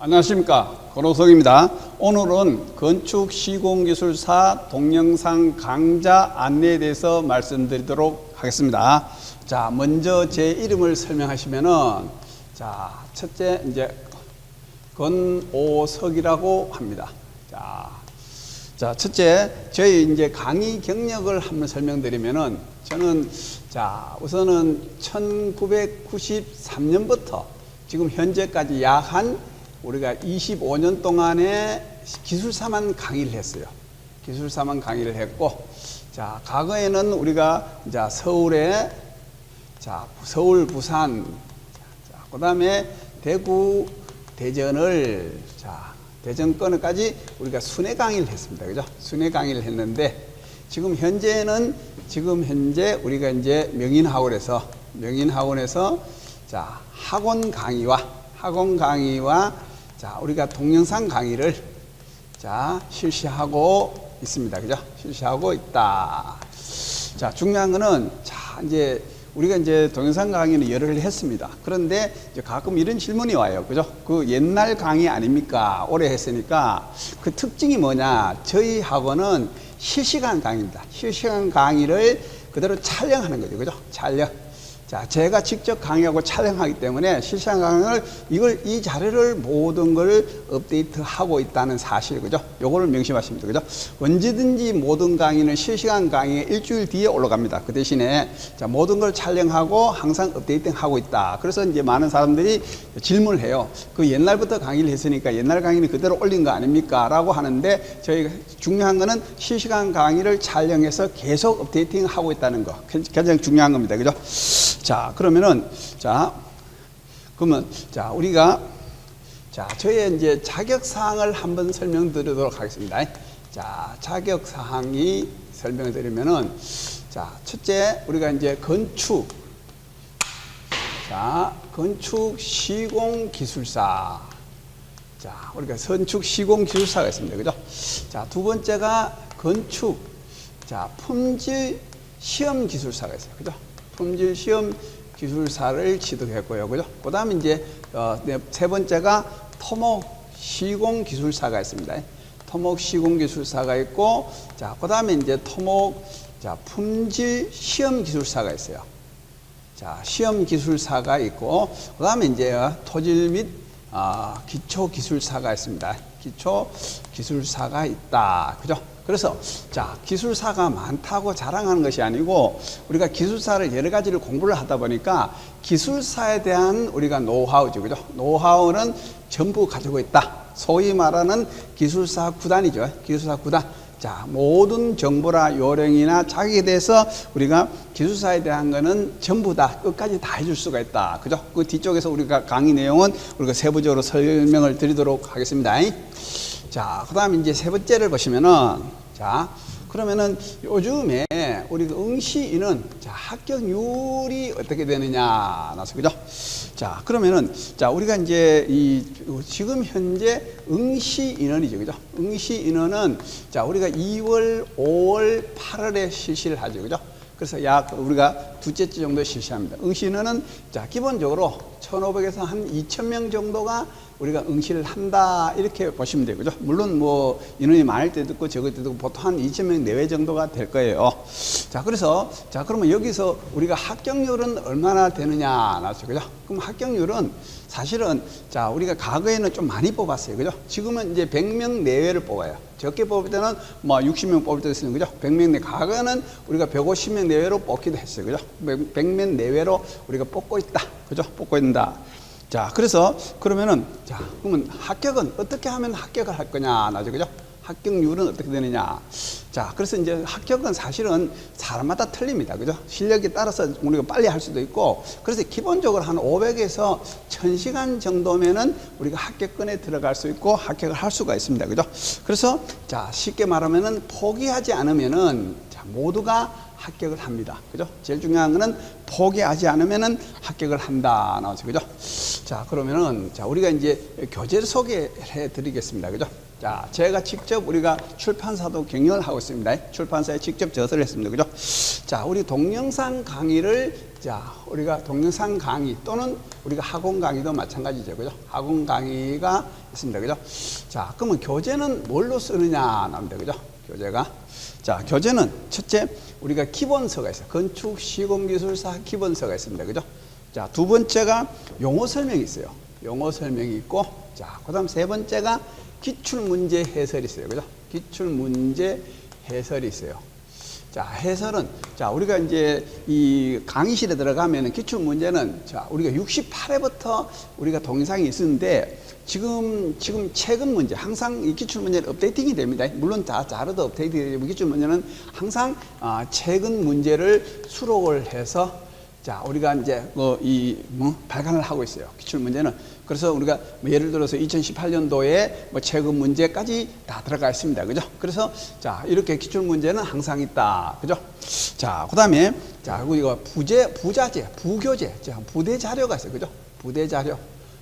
안녕하십니까, 권호석입니다. 오늘은 건축시공기술사 동영상 강좌 안내에 대해서 말씀드리도록 하겠습니다. 자, 먼저 제 이름을 설명하시면은, 자, 첫째 이제 권오석이라고 합니다. 자, 첫째 저희 이제 강의 경력을 한번 설명드리면은, 저는 우선은 1993년부터 지금 현재까지 약 한 우리가 25년 동안에 기술사만 강의를 했어요. 기술사만 강의를 했고, 자, 과거에는 우리가 서울에, 서울, 부산, 그 다음에 대구, 대전을, 대전권까지 우리가 순회 강의를 했습니다. 그죠? 순회 강의를 했는데, 지금 현재 우리가 이제 명인학원에서 학원 강의와 우리가 동영상 강의를 실시하고 있습니다. 그죠? 실시하고 있다. 자, 중요한 거는, 이제 우리가 이제 동영상 강의는 여러 를 했습니다. 그런데 이제 가끔 이런 질문이 와요. 그죠? 그 옛날 강의 아닙니까? 오래 했으니까 그 특징이 뭐냐? 저희 학원은 실시간 강의입니다. 실시간 강의를 그대로 촬영하는 거죠. 그죠? 촬영. 자, 제가 직접 강의하고 촬영하기 때문에 실시간 강의를 이 자료를 모든 걸 업데이트하고 있다는 사실, 그죠? 요거를 명심하시면 됩니다. 그죠? 언제든지 모든 강의는 실시간 강의에 일주일 뒤에 올라갑니다. 그 대신에 모든 걸 촬영하고 항상 업데이팅하고 있다. 그래서 이제 많은 사람들이 질문을 해요. 그 옛날부터 강의를 했으니까 옛날 강의는 그대로 올린 거 아닙니까? 라고 하는데, 저희가 중요한 거는 실시간 강의를 촬영해서 계속 업데이팅하고 있다는 거. 가장 중요한 겁니다. 그죠? 그러면 우리가 저의 이제 자격사항을 한번 설명드리도록 하겠습니다. 자격사항이 설명드리면은, 첫째, 우리가 이제 건축 시공기술사. 우리가 건축 시공기술사가 있습니다. 그죠? 두 번째가 건축, 품질 시험 기술사가 있어요. 그죠? 품질 시험 기술사를 취득했고요. 그죠? 그 다음에 이제, 세 번째가 토목 시공 기술사가 있습니다. 토목 시공 기술사가 있고, 그 다음에 이제 토목, 품질 시험 기술사가 있어요. 시험 기술사가 있고, 그 다음에 이제 토질 및, 기초 기술사가 있습니다. 기초 기술사가 있다. 그죠? 그래서 기술사가 많다고 자랑하는 것이 아니고, 우리가 기술사를 여러 가지를 공부를 하다 보니까 기술사에 대한 우리가 노하우죠. 그죠? 노하우는 전부 가지고 있다. 소위 말하는 기술사 구단이죠. 기술사 구단. 모든 정보나 요령이나 자기에 대해서 우리가 기술사에 대한 거는 전부 다 끝까지 다 해줄 수가 있다. 그죠? 그 뒤쪽에서 우리가 강의 내용은 우리가 세부적으로 설명을 드리도록 하겠습니다. 그 다음에 이제 세 번째를 보시면은, 그러면은 요즘에 우리 응시인은 합격률이 어떻게 되느냐, 그죠? 그러면은, 우리가 이제 지금 현재 응시 인원이죠. 그죠? 응시 인원은, 우리가 2월, 5월, 8월에 실시를 하죠. 그죠? 그래서 약 우리가 두째 주 정도 실시합니다. 응시 인원은, 기본적으로 1,500에서 한 2,000명 정도가 우리가 응시를 한다, 이렇게 보시면 되죠. 그죠? 물론 뭐 인원이 많을 때도 있고 적을 때도 있고 보통 한 2,000명 내외 정도가 될 거예요. 그래서 그러면 여기서 우리가 합격률은 얼마나 되느냐, 나왔죠. 그죠? 그럼 합격률은 사실은 우리가 과거에는 좀 많이 뽑았어요. 그죠? 지금은 이제 100명 내외를 뽑아요. 적게 뽑을 때는 뭐 60명 뽑을 때도 있어요. 그죠? 100명 내, 과거는 우리가 150명 내외로 뽑기도 했어요. 그죠? 100명 내외로 우리가 뽑고 있다. 그죠? 뽑고 있다. 그래서 그러면은, 그러면 합격은 어떻게 하면 합격을 할 거냐, 나죠. 그죠? 합격률은 어떻게 되느냐. 그래서 이제 합격은 사실은 사람마다 틀립니다. 그죠? 실력에 따라서 우리가 빨리 할 수도 있고, 그래서 기본적으로 한 500에서 1000시간 정도면은 우리가 합격권에 들어갈 수 있고 합격을 할 수가 있습니다. 그죠? 그래서, 쉽게 말하면은 포기하지 않으면은, 모두가 합격을 합니다. 그죠? 제일 중요한 거는 포기하지 않으면은 합격을 한다, 나오죠. 그죠? 그러면은, 우리가 이제 교재를 소개해 드리겠습니다. 그죠? 자, 제가 직접 우리가 출판사도 경영을 하고 있습니다. 출판사에 직접 저서를 했습니다. 그죠? 자, 우리 동영상 강의를, 자, 우리가 동영상 강의 또는 우리가 학원 강의도 마찬가지죠. 그죠? 학원 강의가 있습니다. 그죠? 자, 그러면 교재는 뭘로 쓰느냐 나옵니다. 그죠? 교재가. 자, 교재는 첫째, 우리가 기본서가 있어요. 건축 시공기술사 기본서가 있습니다. 그죠? 자, 두 번째가 용어 설명이 있어요. 용어 설명이 있고, 자, 그 다음 세 번째가 기출문제 해설이 있어요. 그죠? 기출문제 해설이 있어요. 자, 해설은, 자, 우리가 이제 이 강의실에 들어가면 기출문제는, 자, 우리가 68회부터 우리가 동영상이 있었는데, 지금 최근 문제, 항상 이 기출문제는 업데이팅이 됩니다. 물론 다 자료도 업데이트 되고, 기출문제는 항상 최근 문제를 수록을 해서, 자, 우리가 이제 발간을 하고 있어요. 기출 문제는. 그래서 우리가 예를 들어서 2018년도에 최근 문제까지 다 들어가 있습니다. 그죠? 그래서 자, 이렇게 기출 문제는 항상 있다. 그죠? 자, 그다음에 자, 우리가 부자재, 부교재, 자, 부대 자료가 있어요. 그죠? 부대 자료.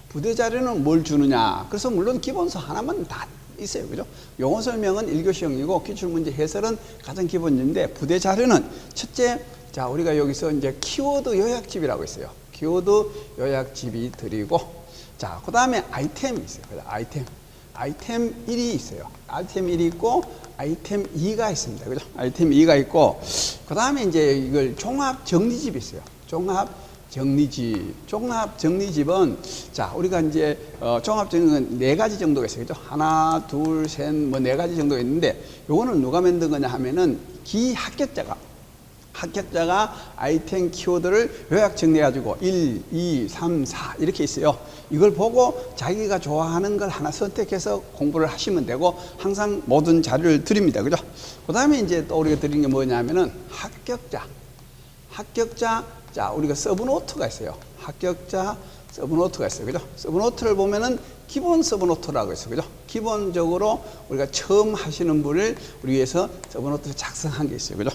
부대 자료는 뭘 주느냐? 그래서 물론 기본서 하나만 다 있어요. 그죠? 용어 설명은 1교시형이고 기출 문제 해설은 가장 기본인데, 부대 자료는 첫째, 자, 우리가 여기서 이제 키워드 요약집이라고 있어요. 키워드 요약집이 드리고, 자, 그 다음에 아이템이 있어요. 아이템 1이 있어요. 아이템 1이 있고, 아이템 2가 있습니다. 그죠? 아이템 2가 있고, 그 다음에 이제 이걸 종합 정리집이 있어요. 종합 정리집은, 자, 우리가 이제, 종합 정리는 4가지 정도가 있어요. 그죠? 하나, 둘, 셋, 4가지 정도가 있는데, 요거는 누가 만든 거냐 하면은, 합격자가 아이템 키워드를 요약 정리해가지고 1, 2, 3, 4 이렇게 있어요. 이걸 보고 자기가 좋아하는 걸 하나 선택해서 공부를 하시면 되고, 항상 모든 자료를 드립니다. 그죠? 그 다음에 이제 또 우리가 드리는 게 뭐냐면은 합격자, 자, 우리가 서브노트가 있어요. 합격자 서브노트가 있어요. 그죠? 서브노트를 보면은 기본 서브노트라고 있어요. 그죠? 기본적으로 우리가 처음 하시는 분을 우리 위해서 서브노트를 작성한 게 있어요. 그죠?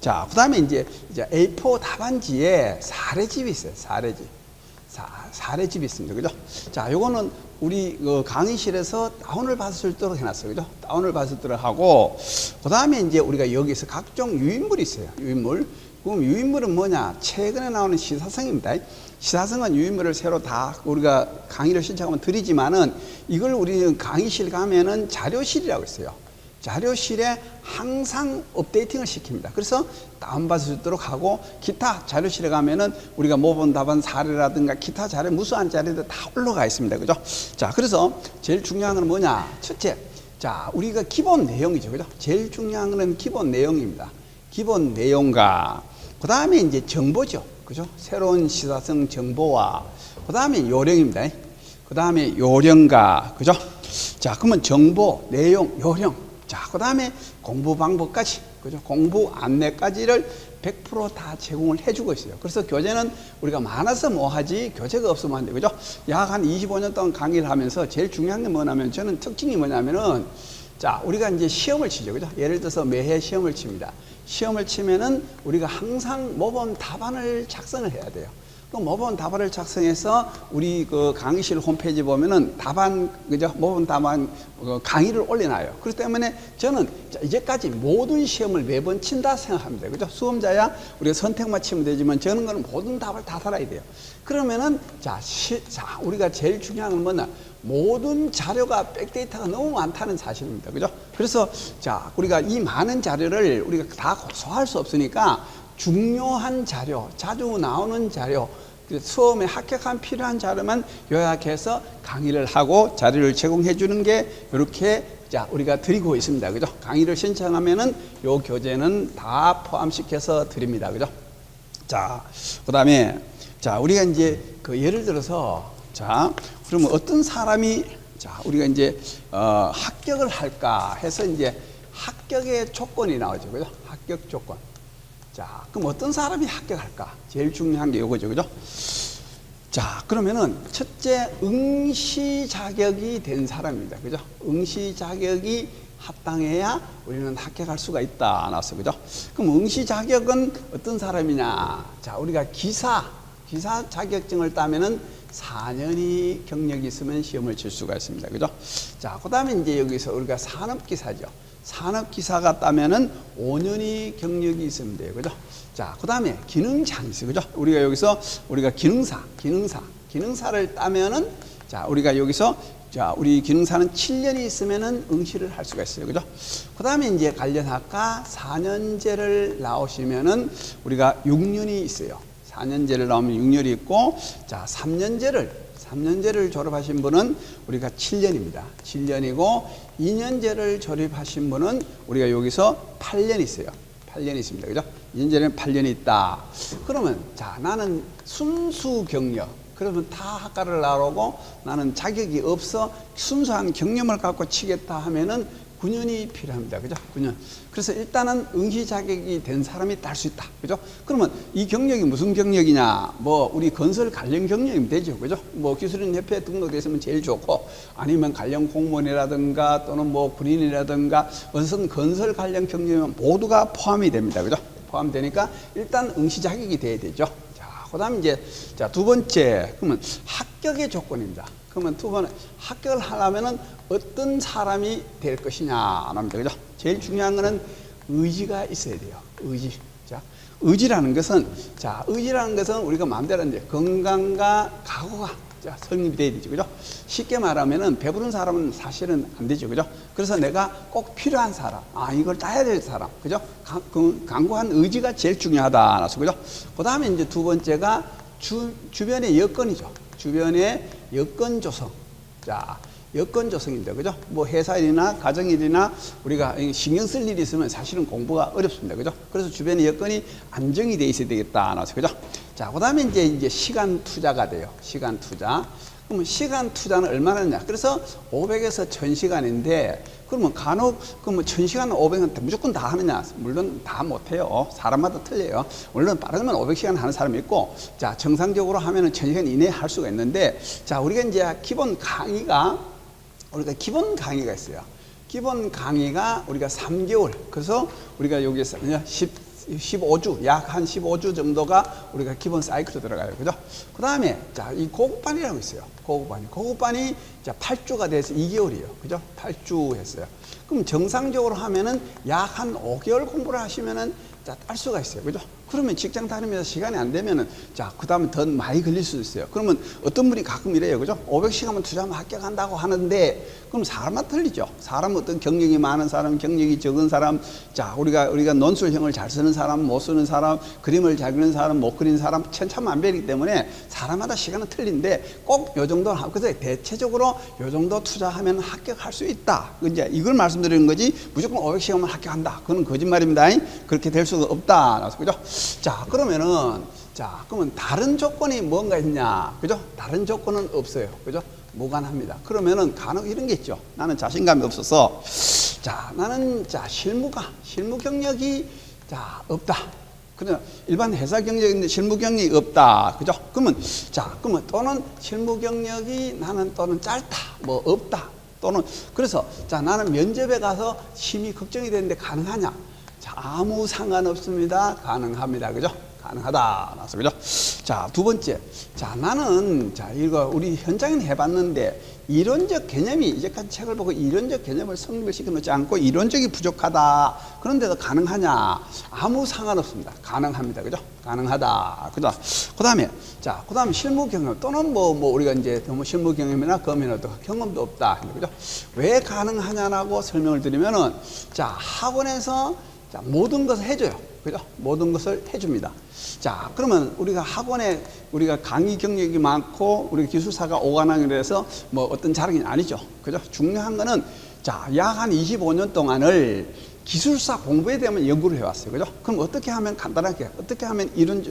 자, 그 다음에 이제 A4 답안지에 사례집이 있어요. 사례집이 있습니다. 그죠? 자, 요거는 우리 강의실에서 다운을 받을 수 있도록 해놨어요. 그죠? 다운을 받을 수 있도록 하고, 그 다음에 이제 우리가 여기서 각종 유인물이 있어요. 유인물. 그럼 유인물은 뭐냐? 최근에 나오는 시사성입니다. 시사성은 유인물을 새로 다 우리가 강의를 신청하면 드리지만은, 이걸 우리 강의실 가면은 자료실이라고 있어요. 자료실에 항상 업데이팅을 시킵니다. 그래서 다운받을 수 있도록 하고, 기타 자료실에 가면은 우리가 모범 답안 사례라든가 기타 자료, 무수한 자료들 다 올라가 있습니다. 그죠? 자, 그래서 제일 중요한 건 뭐냐? 첫째, 자, 우리가 기본 내용이죠. 그죠? 제일 중요한 건 기본 내용입니다. 기본 내용과, 그 다음에 이제 정보죠. 그죠? 새로운 시사성 정보와, 그 다음에 요령입니다. 그 다음에 요령과, 그죠? 자, 그러면 정보, 내용, 요령. 자, 그 다음에 공부 방법까지, 그죠? 공부 안내까지를 100% 다 제공을 해주고 있어요. 그래서 교재는 우리가 많아서 뭐 하지, 교재가 없으면 안 돼. 그죠? 약 한 25년 동안 강의를 하면서 제일 중요한 게 뭐냐면, 저는 특징이 뭐냐면은, 자, 우리가 이제 시험을 치죠. 그죠? 예를 들어서 매해 시험을 칩니다. 시험을 치면은 우리가 항상 모범 답안을 작성을 해야 돼요. 그 모범 답안을 작성해서 우리 그 강의실 홈페이지 보면은 답안, 그죠? 모범 답안 강의를 올려놔요. 그렇기 때문에 저는 이제까지 모든 시험을 매번 친다 생각합니다. 그죠? 수험자야 우리가 선택만 치면 되지만, 저는 거는 모든 답을 다 달아야 돼요. 그러면은, 자, 우리가 제일 중요한 건 뭐냐? 모든 자료가 백데이터가 너무 많다는 사실입니다. 그죠? 그래서, 자, 우리가 이 많은 자료를 우리가 다 소화할 수 없으니까, 중요한 자료, 자주 나오는 자료, 수험에 합격한 필요한 자료만 요약해서 강의를 하고 자료를 제공해 주는 게 이렇게, 자, 우리가 드리고 있습니다. 그죠? 강의를 신청하면은 요 교재는 다 포함시켜서 드립니다. 그죠? 자, 그 다음에, 자, 우리가 이제 예를 들어서, 자, 그러면 어떤 사람이, 자, 우리가 이제 합격을 할까 해서 이제 합격의 조건이 나오죠. 그죠? 합격 조건. 자, 그럼 어떤 사람이 합격할까? 제일 중요한 게 이거죠. 그죠? 자, 그러면은 첫째, 응시 자격이 된 사람입니다. 그죠? 응시 자격이 합당해야 우리는 합격할 수가 있다 나왔어요. 그죠? 그럼 응시 자격은 어떤 사람이냐? 자, 우리가 기사 자격증을 따면은 4년이 경력이 있으면 시험을 칠 수가 있습니다. 그죠? 자, 그 다음에 이제 여기서 우리가 산업기사죠. 산업기사가 따면은 5년이 경력이 있으면 돼요. 그죠? 자, 그 다음에 기능장수. 그죠? 우리가 여기서 우리가 기능사를 따면은 자, 우리가 여기서 자, 우리 기능사는 7년이 있으면은 응시를 할 수가 있어요. 그죠? 그 다음에 이제 관련학과 4년제를 나오시면은 우리가 6년이 있어요. 4년제를 나오면 6년이 있고, 자, 3년제를 졸업하신 분은 우리가 7년입니다. 7년이고, 2년제를 졸업하신 분은 우리가 여기서 8년 있어요. 8년이 있습니다. 그죠? 2년제는 8년이 있다. 그러면, 자, 나는 순수 경력. 그러면 다 학과를 나오고 나는 자격이 없어 순수한 경험을 갖고 치겠다 하면은 9년이 필요합니다. 그죠? 9년. 그래서 일단은 응시 자격이 된 사람이 딸 수 있다. 그죠? 그러면 이 경력이 무슨 경력이냐? 뭐, 우리 건설 관련 경력이면 되죠. 그죠? 뭐, 기술인 협회에 등록되어 있으면 제일 좋고, 아니면 관련 공무원이라든가 또는 뭐 군인이라든가 어떤 건설 관련 경력이면 모두가 포함이 됩니다. 그죠? 포함되니까 일단 응시 자격이 돼야 되죠. 그 다음에 이제, 자, 두 번째, 그러면 합격의 조건입니다. 그러면 두 번은 합격을 하려면은 어떤 사람이 될 것이냐, 합니다. 그죠? 제일 중요한 거는 의지가 있어야 돼요. 의지. 자, 의지라는 것은 우리가 마음대로 이제 건강과 각오가 자, 성립이 돼야 되죠. 그죠? 쉽게 말하면은 배부른 사람은 사실은 안 되죠. 그죠? 그래서 내가 꼭 필요한 사람, 이걸 따야 될 사람. 그죠? 강고한 의지가 제일 중요하다. 그죠? 그 다음에 이제 두 번째가 주변의 여건이죠. 주변의 여건 조성. 자, 여건 조성입니다. 그죠? 뭐 회사일이나 가정일이나 우리가 신경 쓸 일이 있으면 사실은 공부가 어렵습니다. 그죠? 그래서 주변의 여건이 안정이 돼 있어야 되겠다. 그죠? 자, 그 다음에 이제 시간 투자가 돼요. 시간 투자. 그러면 시간 투자는 얼마나 하느냐? 그래서 500에서 1000시간인데, 그러면 간혹, 1000시간, 500은 무조건 다 하느냐? 물론 다 못해요. 사람마다 틀려요. 물론 빠르면 500시간 하는 사람이 있고, 자, 정상적으로 하면은 1000시간 이내에 할 수가 있는데, 자, 우리가 이제 기본 강의가 있어요. 기본 강의가 우리가 3개월. 그래서 우리가 여기서 그냥 15주, 약 한 15주 정도가 우리가 기본 사이클로 들어가요. 그죠? 그 다음에, 자, 이 고급반이라고 있어요. 고급반이, 자, 8주가 돼서 2개월이에요. 그죠? 8주 했어요. 그럼 정상적으로 하면은 약 한 5개월 공부를 하시면은, 자, 딸 수가 있어요. 그죠? 그러면 직장 다니면서 시간이 안 되면은, 자, 그 다음에 더 많이 걸릴 수도 있어요. 그러면 어떤 분이 가끔 이래요. 그죠? 500시간만 투자하면 합격한다고 하는데, 그럼 사람마다 틀리죠. 사람 어떤 경력이 많은 사람, 경력이 적은 사람, 자, 우리가 논술형을 잘 쓰는 사람, 못 쓰는 사람, 그림을 잘 그리는 사람, 못 그리는 사람, 천차만별이기 때문에 사람마다 시간은 틀린데 꼭 요 정도 하고, 그래서 대체적으로 요 정도 투자하면 합격할 수 있다. 이제 이걸 말씀드리는 거지, 무조건 500시간만 합격한다. 그건 거짓말입니다. 그렇게 될 수가 없다. 그죠? 자, 그러면 다른 조건이 뭔가 있냐? 그죠? 다른 조건은 없어요. 그죠? 무관합니다. 그러면은 간혹 이런 게 있죠. 나는 자신감이 없어서, 자, 나는, 자, 실무 경력이, 자, 없다. 그러나 일반 회사 경력인데 실무 경력이 없다. 그죠? 그러면 또는 실무 경력이 나는 또는 짧다. 뭐 없다. 또는, 그래서, 자, 나는 면접에 가서 심히 걱정이 되는데 가능하냐? 자, 아무 상관없습니다. 가능합니다. 그죠? 가능하다. 나서 그죠? 자, 두 번째. 자, 나는, 자, 이거 우리 현장에는 해봤는데, 이론적 개념이, 이제까지 책을 보고 이론적 개념을 성립을 시켜놓지 않고 이론적이 부족하다. 그런데도 가능하냐? 아무 상관없습니다. 가능합니다. 그죠? 가능하다. 그죠? 그 다음에, 자, 그 다음에 실무 경험 또는 우리가 이제 너무 실무 경험이나 검이나 경험도 없다. 그죠? 왜 가능하냐라고 설명을 드리면은, 자, 학원에서 자, 모든 것을 해줘요. 그죠? 모든 것을 해줍니다. 자, 그러면 우리가 학원에 우리가 강의 경력이 많고 우리 기술사가 오관왕이라 해서 뭐 어떤 자랑이 아니죠. 그죠? 중요한 거는 자, 약 한 25년 동안을 기술사 공부에 대한 연구를 해왔어요. 그죠? 그럼 어떻게 하면 간단하게, 어떻게 하면 이런,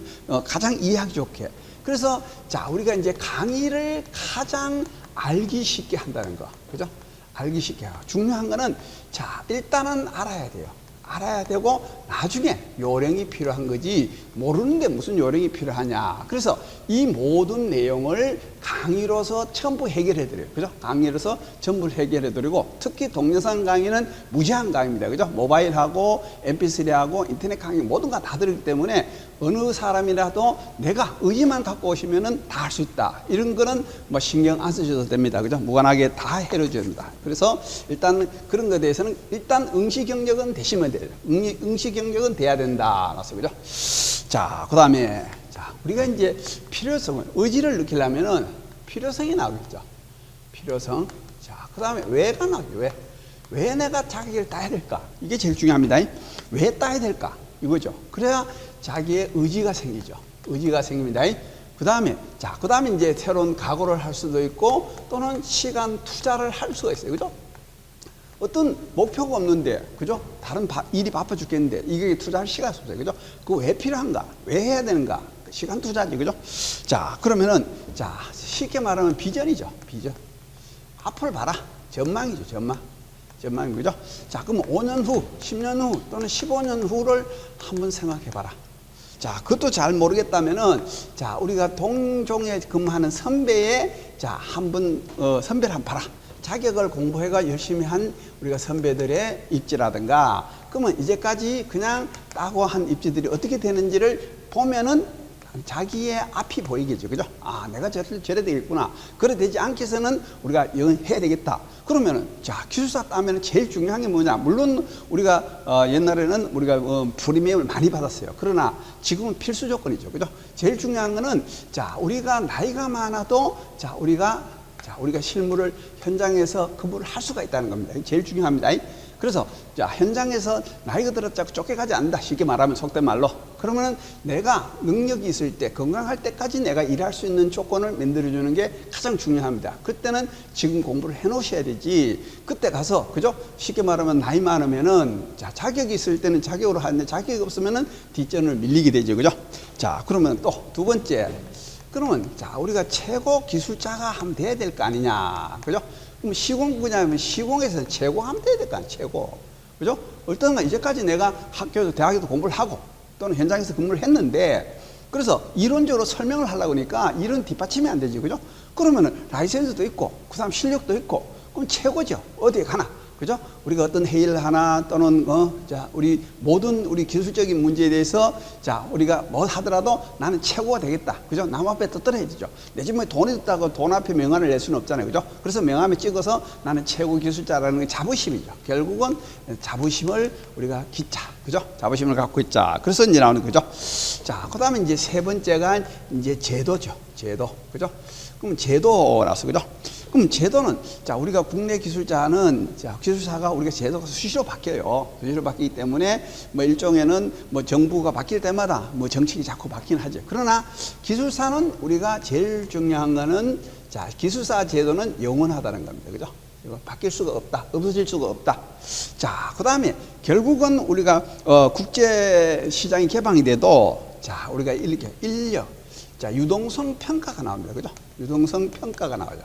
가장 이해하기 좋게. 그래서 자, 우리가 이제 강의를 가장 알기 쉽게 한다는 거. 그죠? 알기 쉽게 하고. 중요한 거는 자, 일단은 알아야 돼요. 알아야 되고 나중에 요령이 필요한 거지 모르는데 무슨 요령이 필요하냐. 그래서 이 모든 내용을 강의로서 전부 해결해 드려요. 그죠? 강의로서 전부 해결해 드리고 특히 동영상 강의는 무제한 강의입니다. 그죠? 모바일하고 mp3하고 인터넷 강의 모든 거 다 들기 때문에 어느 사람이라도 내가 의지만 갖고 오시면은 다 할 수 있다. 이런 거는 뭐 신경 안 쓰셔도 됩니다. 그죠? 무관하게 다 해줘야 됩니다. 그래서 일단 그런 것에 대해서는 일단 응시 경력은 되시면 돼요. 응시 경력은 돼야 된다. 그죠? 자, 그 다음에 자, 우리가 이제 필요성을, 의지를 느끼려면은 필요성이 나오겠죠. 필요성. 자, 그 다음에 왜가 나오죠. 왜 내가 자기를 따야 될까? 이게 제일 중요합니다. 왜 따야 될까? 이거죠. 그래야 자기의 의지가 생기죠. 의지가 생깁니다. 그 다음에, 자, 그 다음에 이제 새로운 각오를 할 수도 있고, 또는 시간 투자를 할 수가 있어요. 그죠? 어떤 목표가 없는데, 그죠? 다른 일이 바빠 죽겠는데, 이게 투자할 시간이 없어요. 그죠? 그거 왜 필요한가? 왜 해야 되는가? 시간 투자지. 그죠? 자, 그러면은, 자, 쉽게 말하면 비전이죠. 비전. 앞을 봐라. 전망이죠. 전망이 그죠? 자, 그럼 5년 후, 10년 후 또는 15년 후를 한번 생각해 봐라. 자, 그것도 잘 모르겠다면은, 자, 우리가 동종에 근무하는 선배의, 자, 한번, 선배를 한번 봐라. 자격을 공부해가 열심히 한 우리가 선배들의 입지라든가, 그러면 이제까지 그냥 따고 한 입지들이 어떻게 되는지를 보면은 자기의 앞이 보이겠죠. 그죠? 아, 내가 저래 되겠구나. 그래 되지 않게서는 우리가 해야 되겠다. 그러면은, 자, 기술사 따면은 제일 중요한 게 뭐냐? 물론 우리가, 옛날에는 우리가, 프리미엄을 많이 받았어요. 그러나 지금은 필수 조건이죠. 그죠? 제일 중요한 거는, 자, 우리가 나이가 많아도, 자, 우리가 실무를 현장에서 근무를 할 수가 있다는 겁니다. 제일 중요합니다. 그래서 자, 현장에서 나이가 들었자고 쫓겨가지 않는다. 쉽게 말하면 속된 말로. 그러면 내가 능력이 있을 때, 건강할 때까지 내가 일할 수 있는 조건을 만들어주는 게 가장 중요합니다. 그때는 지금 공부를 해 놓으셔야 되지. 그때 가서, 그죠? 쉽게 말하면 나이 많으면은, 자, 자격이 있을 때는 자격으로 하는데 자격이 없으면은 뒷전을 밀리게 되죠. 그죠? 자, 그러면 또 두 번째. 그러면, 자, 우리가 최고 기술자가 하면 돼야 될 거 아니냐. 그죠? 그럼 시공부냐면 시공에서 최고 하면 돼야 될 거 아니야, 최고. 그죠? 어떤가 이제까지 내가 학교에서 대학에서 공부를 하고 또는 현장에서 근무를 했는데 그래서 이론적으로 설명을 하려고 하니까 이런 뒷받침이 안 되지, 그죠? 그러면은 라이센스도 있고 그 사람 실력도 있고 그럼 최고죠. 어디에 가나. 그죠? 우리가 어떤 회의를 하나 또는 자, 우리 모든 우리 기술적인 문제에 대해서 자, 우리가 뭐 하더라도 나는 최고가 되겠다. 그죠? 남 앞에 떠들어야 되죠. 내 집에 돈이 있다고 돈 앞에 명함을 낼 수는 없잖아요. 그죠? 그래서 명함에 찍어서 나는 최고 기술자라는 게 자부심이죠. 결국은 자부심을 우리가 기차. 그죠? 자부심을 갖고 있자. 그래서 이제 나오는 거죠. 자, 그 다음에 이제 세 번째가 이제 제도죠. 제도. 그죠? 그럼 제도라서, 그죠? 그럼 제도는, 자, 우리가 국내 기술자는, 자, 기술사가 우리가 제도가 수시로 바뀌어요. 수시로 바뀌기 때문에, 뭐, 일종에는 뭐, 정부가 바뀔 때마다 뭐, 정책이 자꾸 바뀌긴 하죠. 그러나, 기술사는 우리가 제일 중요한 거는, 자, 기술사 제도는 영원하다는 겁니다. 그죠? 이거 바뀔 수가 없다. 없어질 수가 없다. 자, 그 다음에, 결국은 우리가, 국제 시장이 개방이 돼도, 자, 우리가 인력, 자, 유동성 평가가 나옵니다. 그죠? 유동성 평가가 나와요.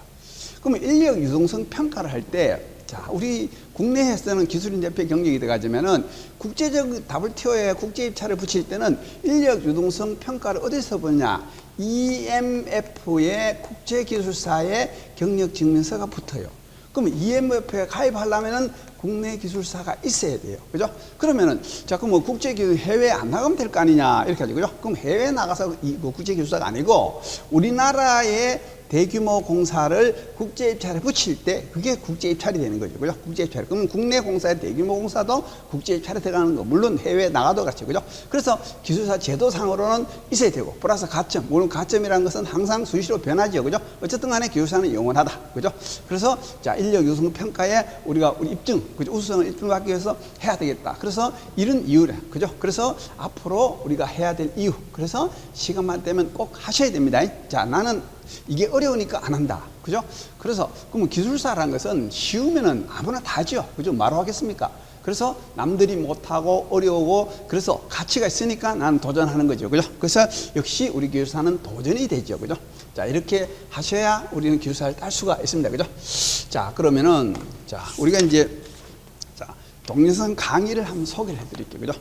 그러면 인력 유동성 평가를 할 때, 자, 우리 국내에서는 기술인 대표 경력이 들어가자면은 국제적 WTO에 국제 입찰을 붙일 때는 인력 유동성 평가를 어디서 보냐? EMF의 국제기술사의 경력 증명서가 붙어요. 그러면 EMF에 가입하려면은 국내 기술사가 있어야 돼요. 그죠? 그러면은, 자, 그럼 뭐 국제기술 해외에 안 나가면 될 거 아니냐. 이렇게 하죠. 그죠? 그럼 해외에 나가서 국제기술사가 아니고 우리나라의 대규모 공사를 국제 입찰에 붙일 때 그게 국제 입찰이 되는 거죠. 그죠? 국제 입찰. 그러면 국내 공사의 대규모 공사도 국제 입찰에 들어가는 거. 물론 해외에 나가도 그렇죠. 그죠? 그래서 기술사 제도상으로는 있어야 되고 플러스 가점. 물론 가점이라는 것은 항상 수시로 변하죠. 그죠? 어쨌든 간에 기술사는 영원하다. 그죠? 그래서 자, 인력 유성 평가에 우리가 우리 입증, 그죠? 우수성을 입증받기 위해서 해야 되겠다. 그래서 이런 이유래. 그죠? 그래서 앞으로 우리가 해야 될 이유. 그래서 시간만 되면 꼭 하셔야 됩니다. 자, 나는 이게 어려우니까 안 한다. 그죠? 그래서, 그러면 기술사라는 것은 쉬우면은 아무나 다 하죠. 그죠? 말로 하겠습니까? 그래서 남들이 못하고 어려우고 그래서 가치가 있으니까 나는 도전하는 거죠. 그죠? 그래서 역시 우리 기술사는 도전이 되죠. 그죠? 자, 이렇게 하셔야 우리는 기술사를 딸 수가 있습니다. 그죠? 자, 그러면은, 자, 우리가 이제, 자, 동영상 강의를 한번 소개를 해 드릴게요. 그죠?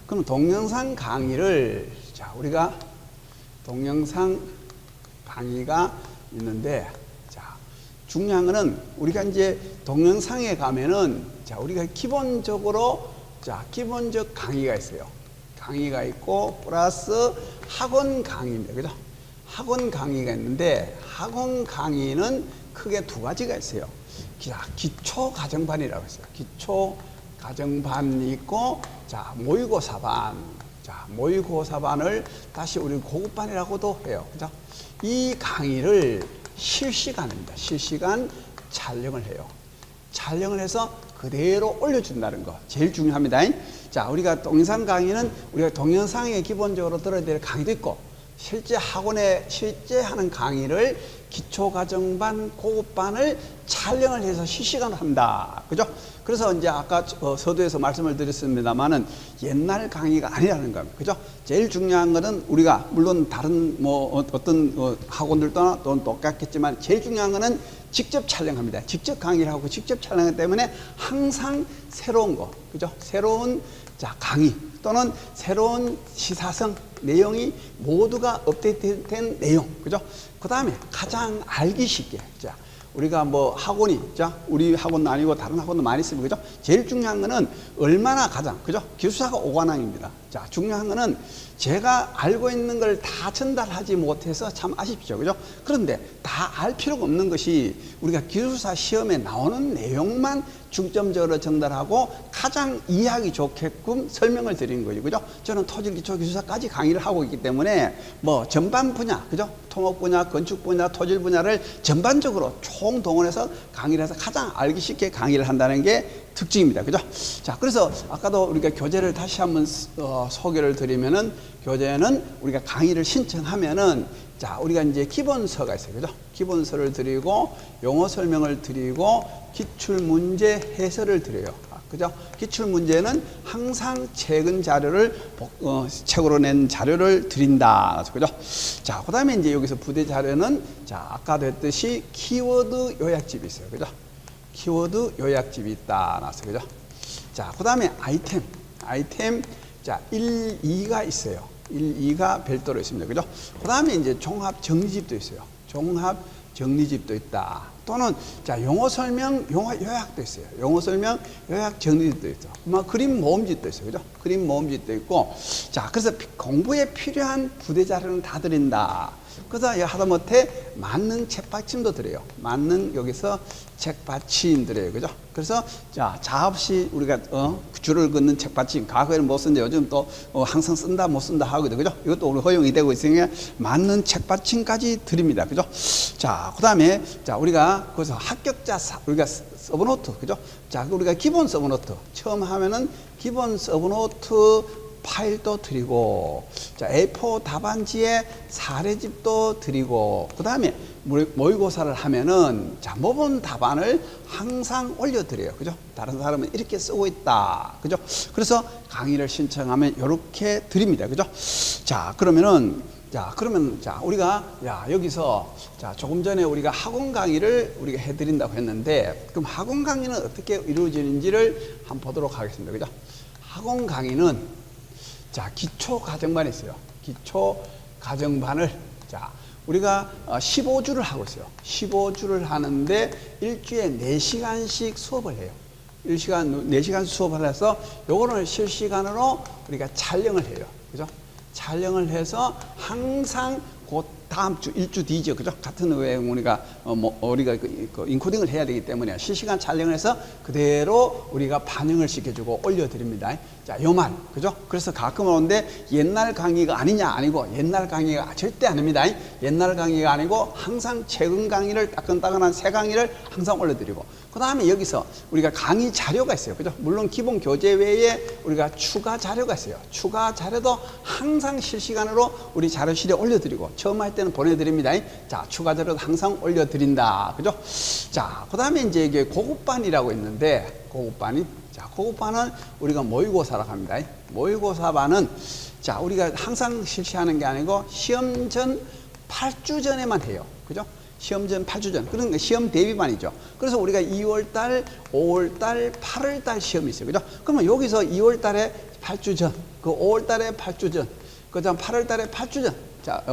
그럼 동영상 강의를, 자, 우리가 동영상 강의가 있는데, 자, 중요한 거는 우리가 이제 동영상에 가면은, 자, 우리가 기본적으로, 자, 기본적 강의가 있어요. 강의가 있고 플러스 학원 강의입니다. 그죠? 학원 강의가 있는데 학원 강의는 크게 두 가지가 있어요. 기초 가정반이라고 했어요. 기초 가정반이 있고, 자, 모의고사반. 자, 모의고사반을 다시 우리 고급반이라고도 해요. 그죠? 이 강의를 실시간입니다. 실시간 촬영을 해요. 촬영을 해서 그대로 올려준다는 거 제일 중요합니다. 자, 우리가 동영상 강의는 우리가 동영상에 기본적으로 들어야 될 강의도 있고, 실제 학원에 실제 하는 강의를 기초과정반, 고급반을 촬영을 해서 실시간으로 한다. 그죠? 그래서 이제 아까 서두에서 말씀을 드렸습니다만은 옛날 강의가 아니라는 겁니다. 그죠? 제일 중요한 거는 우리가 물론 다른 어떤 학원들도 똑같겠지만 제일 중요한 거는 직접 촬영합니다. 직접 강의를 하고 직접 촬영하기 때문에 항상 새로운 거, 그죠? 새로운 강의 또는 새로운 시사성 내용이 모두가 업데이트된 내용, 그죠? 그 다음에 가장 알기 쉽게, 자, 우리가 뭐 학원이, 자, 우리 학원도 아니고 다른 학원도 많이 있습니다. 그죠? 제일 중요한 거는 얼마나 가장, 그죠? 기술사가 오관왕입니다. 자, 중요한 거는 제가 알고 있는 걸 다 전달하지 못해서 참 아쉽죠. 그죠? 그런데 다 알 필요가 없는 것이 우리가 기술사 시험에 나오는 내용만 중점적으로 전달하고 가장 이해하기 좋게끔 설명을 드리는 거죠. 그죠? 저는 토질기초기술사까지 강의를 하고 있기 때문에 뭐 전반 분야, 그죠? 토목 분야, 건축 분야, 토질 분야를 전반적으로 총동원해서 강의를 해서 가장 알기 쉽게 강의를 한다는 게 특징입니다. 그죠? 자, 그래서 아까도 우리가 교재를 다시 한번 소개를 드리면은, 교재는 우리가 강의를 신청하면은, 자, 우리가 이제 기본서가 있어요. 그죠? 기본서를 드리고, 용어 설명을 드리고, 기출문제 해설을 드려요. 그죠? 기출문제는 항상 최근 자료를, 책으로 낸 자료를 드린다. 그죠? 자, 그 다음에 이제 여기서 부대 자료는, 자, 아까도 했듯이 키워드 요약집이 있어요. 그죠? 키워드 요약집이 있다. 나왔어요. 그죠? 자, 그 다음에 아이템, 자, 1, 2가 있어요. 1, 2가 별도로 있습니다. 그죠? 그 다음에 이제 종합 정리집도 있어요. 종합 정리집도 있다. 또는, 자, 용어 설명, 용어 요약도 있어요. 용어 설명, 요약 정리집도 있어. 그림 모음집도 있어요. 그죠? 그림 모음집도 있고. 자, 그래서 공부에 필요한 부대 자료는 다 드린다. 그래서 하다못해 맞는 책받침도 드려요. 맞는 여기서 책받침 드려요. 그죠? 그래서 자, 자없이 우리가 줄을 긋는 책받침, 과거에는 못 썼는데 요즘 또 항상 쓴다 못 쓴다 하거든요. 그죠? 이것도 오늘 허용이 되고 있으니까 맞는 책받침까지 드립니다. 그죠? 자, 그다음에 자, 우리가 거기서 합격자 우리가 서브노트, 그죠? 자, 우리가 기본 서브노트 처음 하면은 기본 서브노트 파일도 드리고, 자, A4 답안지에 사례집도 드리고, 그 다음에 모의고사를 하면은, 자, 모범 답안을 항상 올려드려요. 그죠? 다른 사람은 이렇게 쓰고 있다. 그죠? 그래서 강의를 신청하면 이렇게 드립니다. 그죠? 자, 그러면, 자, 우리가, 여기서, 자, 조금 전에 우리가 학원 강의를 우리가 해드린다고 했는데, 그럼 학원 강의는 어떻게 이루어지는지를 한번 보도록 하겠습니다. 그죠? 학원 강의는, 자, 기초 가정반이 있어요. 기초 가정반을, 자, 우리가 15주를 하고 있어요. 15주를 하는데 일주일에 4시간씩 수업을 해요. 4시간 수업을 해서 요거를 실시간으로 우리가 촬영을 해요. 그죠? 촬영을 해서 항상 그 다음 주, 일주 뒤죠. 그죠? 같은 후에 우리가, 우리가 인코딩을 해야 되기 때문에 실시간 촬영을 해서 그대로 우리가 반영을 시켜주고 올려드립니다. 자, 요 말. 그죠? 그래서 가끔 오는데 옛날 강의가 아니냐? 아니고 옛날 강의가 절대 아닙니다. 옛날 강의가 아니고 항상 최근 강의를 따끈따끈한 새 강의를 항상 올려드리고, 그 다음에 여기서 우리가 강의 자료가 있어요. 그죠? 물론 기본 교재 외에 우리가 추가 자료가 있어요. 추가 자료도 항상 실시간으로 우리 자료실에 올려드리고, 처음 할 때는 보내드립니다. 자, 추가 자료도 항상 올려드린다. 그죠? 자, 그 다음에 이제 이게 고급반이라고 있는데, 고급반은 우리가 모의고사라고 합니다. 모의고사반은, 자, 우리가 항상 실시하는 게 아니고 시험 전 8주 전에만 해요. 그죠? 시험 전 8주 전. 그러니까 시험 대비반이죠. 그래서 우리가 2월달, 5월달, 8월달 시험이 있어요. 그죠? 그러면 여기서 2월달에 8주 전, 그 5월달에 8주 전, 그 다음 8월 달에 8주전. 자,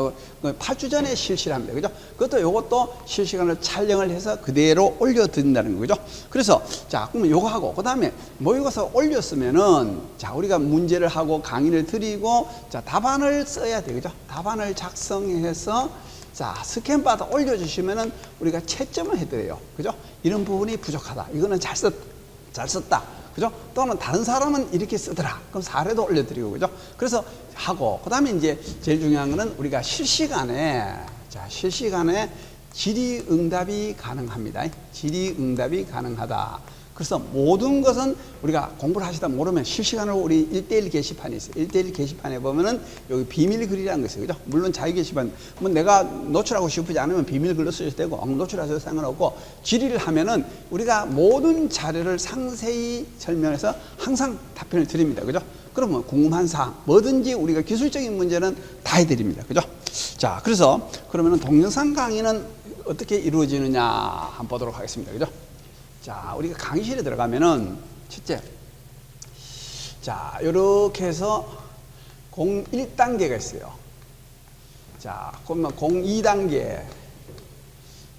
8주전에 실시를 합니다. 그죠? 그것도 요것도 실시간으로 촬영을 해서 그대로 올려드린다는 거죠. 그래서, 자, 그러면 요거 하고, 그 다음에 모의고사 올렸으면은, 자, 우리가 문제를 하고 강의를 드리고, 자, 답안을 써야 되겠죠? 답안을 작성해서, 자, 스캔 받아 올려주시면은 우리가 채점을 해드려요. 그죠? 이런 부분이 부족하다. 이거는 잘 썼다. 그죠? 또는 다른 사람은 이렇게 쓰더라. 그럼 사례도 올려드리고, 그죠? 그래서 하고, 그 다음에 이제 제일 중요한 거는 우리가 실시간에, 자, 실시간에 질의응답이 가능합니다. 질의응답이 가능하다. 그래서 모든 것은 우리가 공부를 하시다 모르면 실시간으로 우리 1대1 게시판이 있어요. 1대1 게시판에 보면은 여기 비밀글이라는 거 있어요. 그죠? 물론 자기 게시판, 뭐 내가 노출하고 싶지 않으면 비밀글로 쓰셔도 되고, 노출하셔도 상관없고, 질의를 하면은 우리가 모든 자료를 상세히 설명해서 항상 답변을 드립니다. 그죠? 그러면 궁금한 사항, 뭐든지 우리가 기술적인 문제는 다 해드립니다. 그죠? 자, 그래서 그러면은 동영상 강의는 어떻게 이루어지느냐 한번 보도록 하겠습니다. 그죠? 자, 우리가 강의실에 들어가면은, 첫째, 자, 요렇게 해서 01단계가 있어요. 자, 그러면 02단계,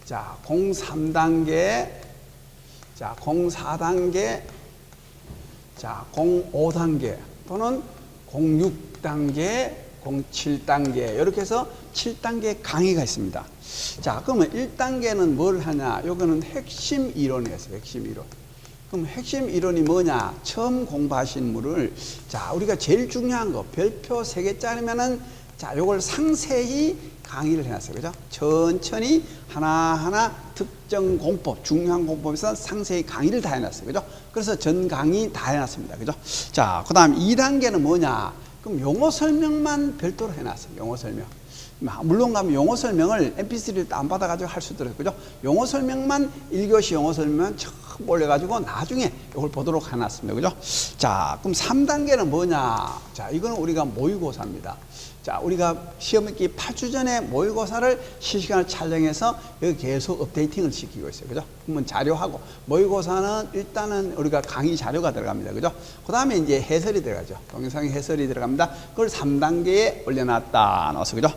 자, 03단계, 자, 04단계, 자, 05단계, 또는 06단계, 07단계, 이렇게 해서 7단계 강의가 있습니다. 자, 그러면 1단계는 뭘 하냐? 요거는 핵심 이론이었어요. 핵심 이론. 그럼 핵심 이론이 뭐냐? 처음 공부하신 분을, 자, 우리가 제일 중요한 거, 별표 3개짜리면은, 자, 요걸 상세히 강의를 해놨어요. 그죠? 천천히 하나하나 특정 공법, 중요한 공법에서 상세히 강의를 다 해놨어요. 그죠? 그래서 전 강의 다 해놨습니다. 그죠? 자, 그 다음 2단계는 뭐냐? 그럼 용어 설명만 별도로 해놨어요. 용어 설명. 물론 가면 용어 설명을 mp3를 다운받아가지고 할 수 있더라고요. 그죠? 용어 설명만 1교시 용어 설명만 척 올려가지고 나중에 이걸 보도록 해놨습니다. 그죠? 자, 그럼 3단계는 뭐냐? 자, 이거는 우리가 모의고사입니다. 자, 우리가 시험 있기 8주 전에 모의고사를 실시간을 촬영해서 여기 계속 업데이팅을 시키고 있어요. 그죠? 그러면 자료하고, 모의고사는 일단은 우리가 강의 자료가 들어갑니다. 그죠? 그 다음에 이제 해설이 들어가죠. 동영상에 해설이 들어갑니다. 그걸 3단계에 올려놨다. 나와서, 그죠?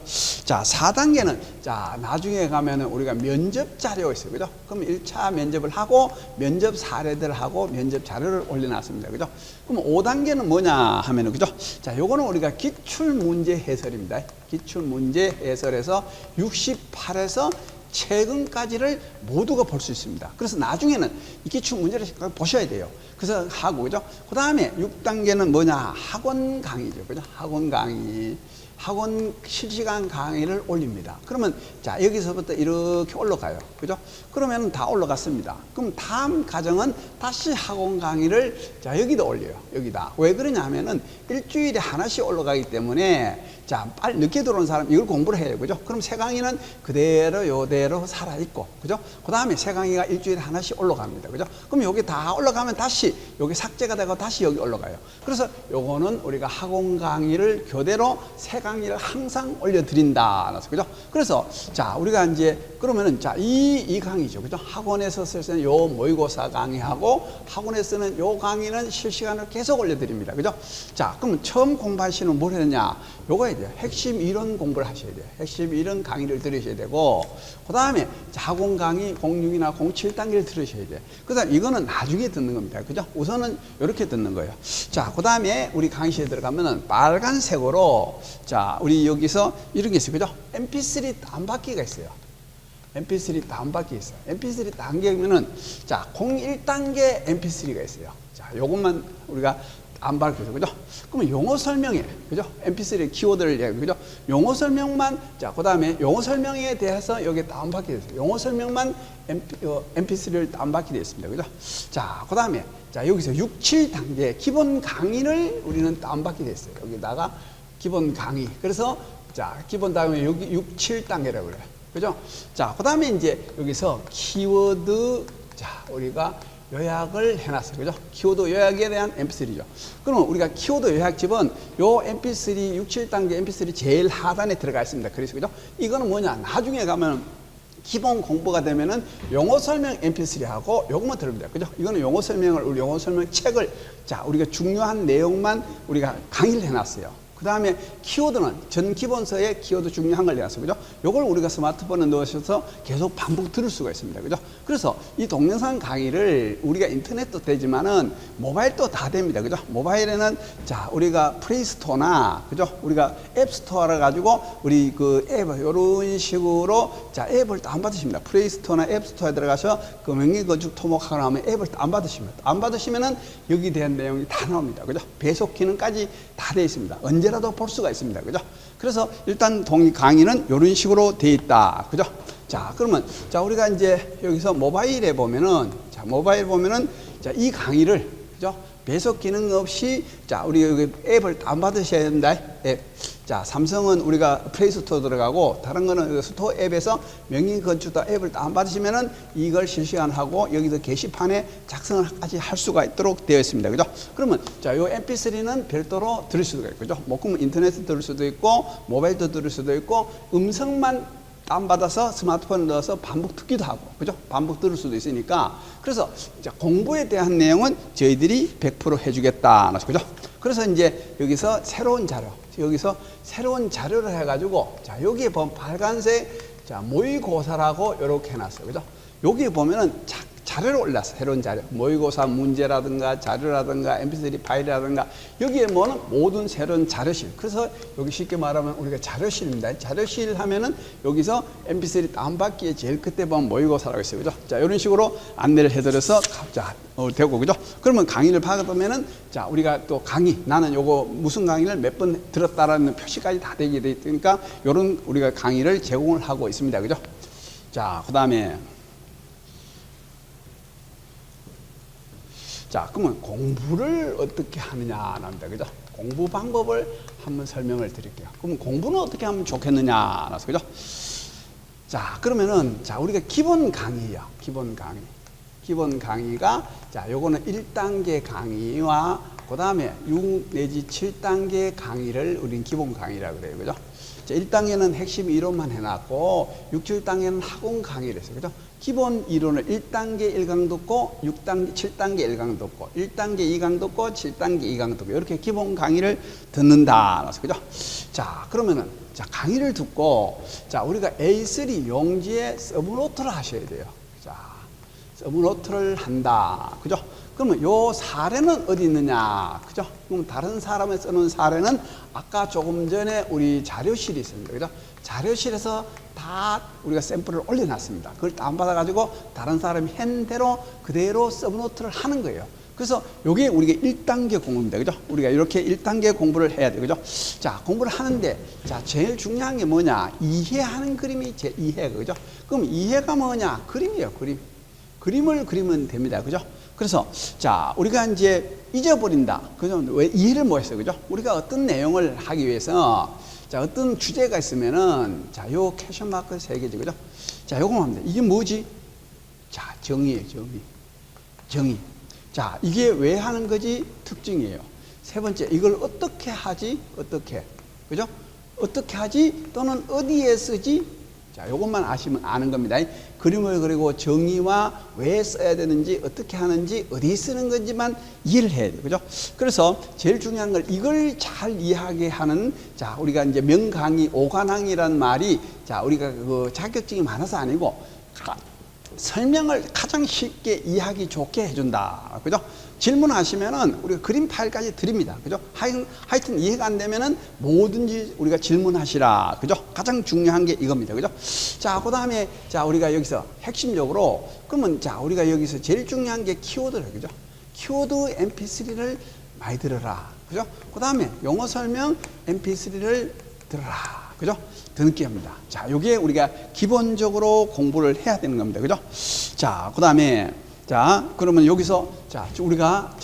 자, 4단계는, 자, 나중에 가면은 우리가 면접 자료가 있어요. 그죠? 그럼 1차 면접을 하고, 면접 사례들 하고, 면접 자료를 올려놨습니다. 그죠? 그럼 5단계는 뭐냐 하면은, 그죠? 자, 요거는 우리가 기출문제 해설입니다. 기출문제 해설에서 68에서 최근까지를 모두가 볼 수 있습니다. 그래서 나중에는 이 기출문제를 보셔야 돼요. 그래서 하고, 그죠? 그 다음에 6단계는 뭐냐? 학원 강의죠. 그죠? 학원 강의. 학원 실시간 강의를 올립니다. 그러면 자, 여기서부터 이렇게 올라가요. 그죠? 그러면 다 올라갔습니다. 그럼 다음 과정은 다시 학원 강의를 자, 여기다 올려요. 여기다. 왜 그러냐 하면은 일주일에 하나씩 올라가기 때문에 자, 빨리 늦게 들어온 사람 이걸 공부를 해요. 그죠? 그럼 새 강의는 그대로 요대로 살아있고, 그죠? 그 다음에 새 강의가 일주일에 하나씩 올라갑니다. 그죠? 그럼 여기 다 올라가면 다시 여기 삭제가 되고 다시 여기 올라가요. 그래서 요거는 우리가 학원 강의를 교대로 새 강의를 항상 올려드린다. 그죠? 그래서 자, 우리가 이제 그러면은 자, 이 강의죠. 그죠? 학원에서 쓰는 요 모의고사 강의하고 학원에서는 요 강의는 실시간으로 계속 올려드립니다. 그죠? 자, 그러면 처음 공부하시는 뭘 해야 되냐? 요거에 돼요. 핵심 이론 공부를 하셔야 돼요. 핵심 이론 강의를 들으셔야 되고, 그 다음에 학원 강의 06이나 07단계를 들으셔야 돼요. 그 다음 이거는 나중에 듣는 겁니다. 그죠? 우선은 이렇게 듣는 거예요. 자, 그 다음에 우리 강의실에 들어가면은 빨간색으로, 자, 우리 여기서 이런 게 있어요. 그죠? mp3 다운받기가 있어요. mp3 다운받기 있어요. mp3 단계면은, 자, 01단계 mp3가 있어요. 자, 요것만 우리가 안 밝혀서, 그죠? 그러면 용어 설명에, 그죠? mp3 키워드를 얘기해요. 그죠? 용어 설명만, 자, 그 다음에 용어 설명에 대해서 여기 다운받게 되어 있어요. 용어 설명만 mp3를 다운받게 되어 있습니다. 그죠? 자, 그 다음에, 자, 여기서 6, 7단계 기본 강의를 우리는 다운받게 되어 있어요. 여기다가 기본 강의. 그래서, 자, 기본 다음에 여기 6, 7단계라고 그래요. 그죠? 자, 그 다음에 이제 여기서 키워드, 자, 우리가 요약을 해놨어요. 그죠? 키워드 요약에 대한 mp3죠. 그럼 우리가 키워드 요약집은 요 mp3 6, 7단계 mp3 제일 하단에 들어가 있습니다. 그래서 그죠? 이거는 뭐냐? 나중에 가면 기본 공부가 되면은 용어 설명 mp3하고 요것만 들어옵니다. 그죠? 이거는 용어 설명을, 우리 용어 설명 책을, 자, 우리가 중요한 내용만 우리가 강의를 해놨어요. 그 다음에 키워드는 전 기본서에 키워드 중요한 걸 내놨어요. 그죠? 요걸 우리가 스마트폰에 넣으셔서 계속 반복 들을 수가 있습니다. 그죠? 그래서 이 동영상 강의를 우리가 인터넷도 되지만은 모바일도 다 됩니다. 그죠? 모바일에는 자, 우리가 플레이스토어나 그죠? 우리가 앱스토어를 가지고 우리 그 앱, 요런 식으로 자, 앱을 다운받으십니다. 플레이스토어나 앱스토어에 들어가서 그 명예건축 토목학을 하면 앱을 다운받으십니다. 다운받으시면은 여기 대한 내용이 다 나옵니다. 그죠? 배속 기능까지 다 되어 있습니다. 언제라도 볼 수가 있습니다. 그죠? 그래서 일단 강의는 이런 식으로 되어 있다. 그죠? 자, 그러면 자, 우리가 이제 여기서 모바일에 보면은 자, 모바일 보면은 자, 이 강의를 그죠? 배속 기능 없이 자, 우리 여기 앱을 다운받으셔야 된다. 앱. 자, 삼성은 우리가 플레이스토어 들어가고 다른 거는 스토어 앱에서 명의건축도 앱을 다운받으시면은 이걸 실시간하고 여기서 게시판에 작성을까지 할 수가 있도록 되어 있습니다. 그죠? 그러면 자, 요 MP3는 별도로 들을 수가 있고, 그죠? 뭐, 그러면 인터넷도 들을 수도 있고, 모바일도 들을 수도 있고, 음성만 다운받아서 스마트폰에 넣어서 반복 듣기도 하고, 그죠? 반복 들을 수도 있으니까. 그래서 자, 공부에 대한 내용은 저희들이 100% 해주겠다. 그죠? 그래서 이제 여기서 새로운 자료, 여기서 새로운 자료를 해가지고, 자, 여기에 보면 빨간색, 자, 모의고사라고 이렇게 해놨어요. 그죠? 여기에 보면은 자료를 올렸어. 새로운 자료. 모의고사 문제라든가 자료라든가 mp3 파일이라든가 여기에 뭐는 모든 새로운 자료실. 그래서 여기 쉽게 말하면 우리가 자료실입니다. 자료실 하면은 여기서 mp3 다운받기에 제일 끝에 보면 모의고사라고 있어요. 그죠? 자, 이런 식으로 안내를 해드려서 자, 되고, 그죠? 그러면 강의를 받으면은 자, 우리가 또 강의, 나는 요거 무슨 강의를 몇 번 들었다라는 표시까지 다 되게 돼 있으니까 요런 우리가 강의를 제공을 하고 있습니다. 그죠? 자, 그 다음에 자, 그러면 공부를 어떻게 하느냐랍니다. 그죠? 공부 방법을 한번 설명을 드릴게요. 그럼 공부는 어떻게 하면 좋겠느냐, 그죠? 자, 그러면은, 자, 우리가 기본 강의예요. 기본 강의. 기본 강의가, 자, 요거는 1단계 강의와 그 다음에 6 내지 7단계 강의를 우린 기본 강의라고 그래요. 그죠? 자, 1단계는 핵심 이론만 해놨고, 6, 7단계는 학원 강의를 했어요. 그죠? 기본 이론을 1단계 1강 듣고 6단계, 7단계 1강 듣고 1단계 2강 듣고 7단계 2강 듣고 이렇게 기본 강의를 듣는다. 그죠? 자, 그러면은 자, 강의를 듣고 자, 우리가 A3 용지에 서브노트를 하셔야 돼요. 자, 서브노트를 한다. 그죠? 그러면 요 사례는 어디 있느냐? 그죠? 그럼 다른 사람이 쓰는 사례는 아까 조금 전에 우리 자료실이 있습니다. 그죠? 자료실에서 다 우리가 샘플을 올려놨습니다. 그걸 다운받아가지고 다른 사람이 한 대로 그대로 서브노트를 하는 거예요. 그래서 요게 우리가 1단계 공부입니다. 그죠? 우리가 이렇게 1단계 공부를 해야 돼요. 그죠? 자, 공부를 하는데, 자, 제일 중요한 게 뭐냐? 이해하는 그림이 제 이해가, 그죠? 그럼 이해가 뭐냐? 그림이에요, 그림. 그림을 그리면 됩니다. 그죠? 그래서, 자, 우리가 이제 잊어버린다. 그죠? 왜 이해를 못 했어요. 그죠? 우리가 어떤 내용을 하기 위해서 자, 어떤 주제가 있으면은, 자, 요 퀘션 마크 3개죠. 그죠? 자, 요거 합니다. 이게 뭐지? 자, 정의예요, 정의. 정의. 자, 이게 왜 하는 거지? 특징이에요. 세 번째, 이걸 어떻게 하지? 어떻게. 그죠? 어떻게 하지? 또는 어디에 쓰지? 자, 요것만 아시면 아는 겁니다. 그림을 그리고 정의와 왜 써야 되는지, 어떻게 하는지, 어디 쓰는 건지만 이해를 해야 돼요. 그죠? 그래서 제일 중요한 걸 이걸 잘 이해하게 하는, 자, 우리가 이제 명강의, 오관왕이라는 말이, 자, 우리가 그 자격증이 많아서 아니고, 설명을 가장 쉽게 이해하기 좋게 해준다. 그죠? 질문하시면은 우리가 그림 파일까지 드립니다. 그죠? 하여튼 이해가 안 되면은 뭐든지 우리가 질문하시라. 그죠? 가장 중요한 게 이겁니다. 그죠? 자, 그 다음에 자, 우리가 여기서 핵심적으로 그러면 자, 우리가 여기서 제일 중요한 게 키워드를, 그죠? 키워드 mp3를 많이 들어라. 그죠? 그 다음에 용어 설명 mp3를 들어라. 그죠? 듣기 합니다. 자, 요게 우리가 기본적으로 공부를 해야 되는 겁니다. 그죠? 자, 그 다음에, 자, 그러면 여기서, 자, 우리가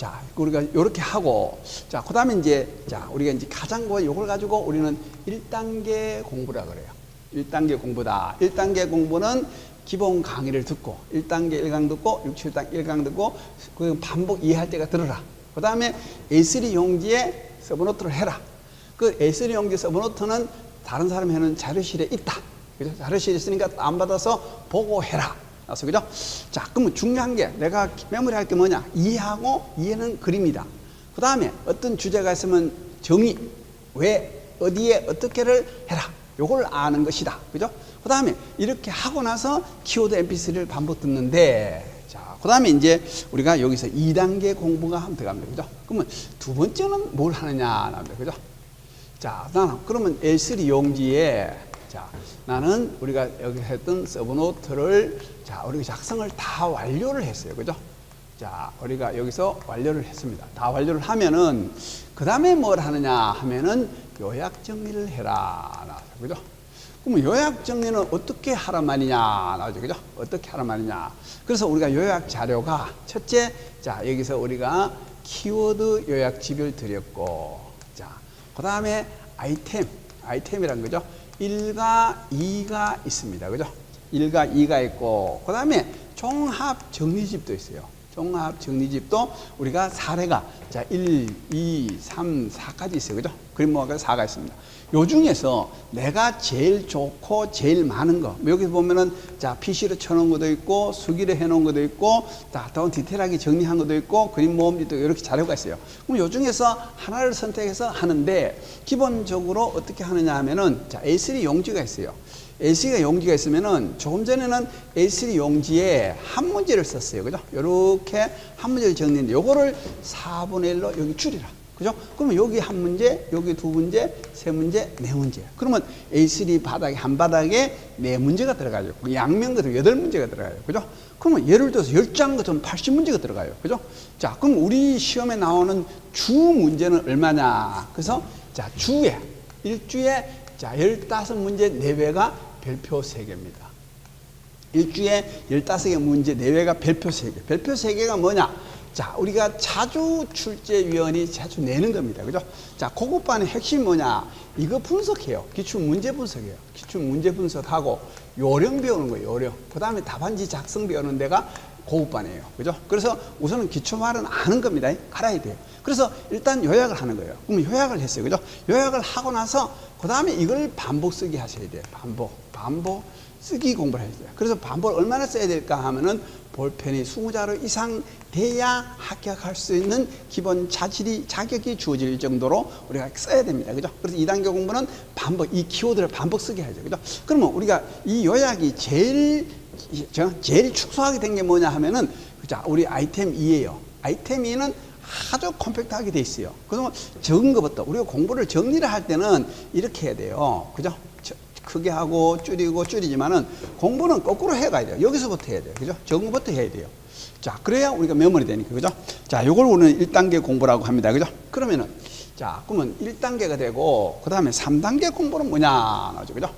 요렇게 하고, 자, 그 다음에 이제, 자, 우리가 이제 가장 요걸 가지고 우리는 1단계 공부라 그래요. 1단계 공부다. 1단계 공부는 기본 강의를 듣고, 1단계 1강 듣고, 6, 7단 1강 듣고, 그 반복 이해할 때가 들어라. 그 다음에 A3 용지에 서브노트를 해라. 그 A3 용지 서브노트는 다른 사람이 하는 자료실에 있다. 그죠? 자료실에 있으니까 다운받아서 보고 해라. 그래서, 그죠? 자, 그러면 중요한 게 내가 메모리 할 게 뭐냐? 이해하고 이해는 그림이다. 그 다음에 어떤 주제가 있으면 정의. 왜, 어디에, 어떻게를 해라. 요걸 아는 것이다. 그죠? 그 다음에 이렇게 하고 나서 키워드 mp3를 반복 듣는데, 자, 그 다음에 이제 우리가 여기서 2단계 공부가 한번 들어갑니다. 그죠? 그러면 두 번째는 뭘 하느냐, 나옵니다. 그죠? 자, 나는 그러면 L3 용지에, 자, 나는 우리가 여기 했던 서브노트를, 자, 우리가 작성을 다 완료를 했어요. 그죠? 자, 우리가 여기서 완료를 했습니다. 다 완료를 하면은, 그 다음에 뭘 하느냐 하면은 요약 정리를 해라. 나오죠. 그죠? 그러면 요약 정리는 어떻게 하란 말이냐. 나오죠. 그죠? 어떻게 하란 말이냐. 그래서 우리가 요약 자료가 첫째, 자, 여기서 우리가 키워드 요약집을 드렸고, 자, 그 다음에 아이템이란 거죠. 1과 2가 있습니다. 그죠? 1과 2가 있고, 그 다음에 종합 정리집도 있어요. 종합 정리집도 우리가 사례가, 자, 1, 2, 3, 4까지 있어요. 그죠? 그림모아가 4가 있습니다. 요 중에서 내가 제일 좋고 제일 많은 거, 여기 보면은, 자, PC로 쳐놓은 것도 있고, 수기로 해놓은 것도 있고, 자, 더 디테일하게 정리한 것도 있고, 그림 모음집도 이렇게 자료가 있어요. 그럼 요 중에서 하나를 선택해서 하는데, 기본적으로 어떻게 하느냐 하면은, 자, A3 용지가 있어요. A3가 용지가 있으면은, 조금 전에는 A3 용지에 한 문제를 썼어요. 그죠? 요렇게 한 문제를 정리했는데, 요거를 4분의 1로 여기 줄이라. 그죠? 그러면 여기 한 문제, 여기 두 문제, 세 문제, 네 문제. 그러면 A3 바닥에, 한 바닥에 네 문제가 들어가요. 양면 같은 8문제가 들어가요. 그죠? 그러면 예를 들어서 10장 같은 80문제가 들어가요. 그죠? 자, 그럼 우리 시험에 나오는 주 문제는 얼마냐? 그래서, 자, 주에, 일주에, 자, 15문제 내외가 별표 3개입니다. 일주에 15개 문제 내외가 별표 3개. 별표 3개가 뭐냐? 자, 우리가 자주 출제위원이 자주 내는 겁니다. 그죠? 자, 고급반의 핵심이 뭐냐? 이거 분석해요. 기출문제 분석해요. 기출문제 분석하고 요령 배우는 거예요. 요령. 그 다음에 답안지 작성 배우는 데가 고급반이에요. 그죠? 그래서 우선은 기초말은 아는 겁니다. 알아야 돼요. 그래서 일단 요약을 하는 거예요. 그럼 요약을 했어요. 그죠? 요약을 하고 나서 그 다음에 이걸 반복 쓰기 하셔야 돼요. 반복 쓰기 공부를 해야 돼요. 그래서 반복을 얼마나 써야 될까 하면은 볼펜이 20자루 이상 돼야 합격할 수 있는 기본 자격이 주어질 정도로 우리가 써야 됩니다. 그죠? 그래서 2단계 공부는 반복, 이 키워드를 반복 쓰게 하죠. 그죠? 그러면 우리가 이 요약이 제일 축소하게 된 게 뭐냐 하면은, 자, 우리 아이템 2예요. 아이템 2는 아주 컴팩트하게 돼 있어요. 그래서 적은 것부터 우리가 공부를 정리를 할 때는 이렇게 해야 돼요. 그죠? 크게 하고 줄이고 줄이지만은 공부는 거꾸로 해 가야 돼요. 여기서부터 해야 돼요. 그죠? 적은 것부터 해야 돼요. 자, 그래야 우리가 메모리 되니까. 그죠? 자, 요걸 우리는 1단계 공부라고 합니다. 그죠? 그러면은, 자, 그러면 1단계가 되고, 그 다음에 3단계 공부는 뭐냐? 나오죠. 그죠?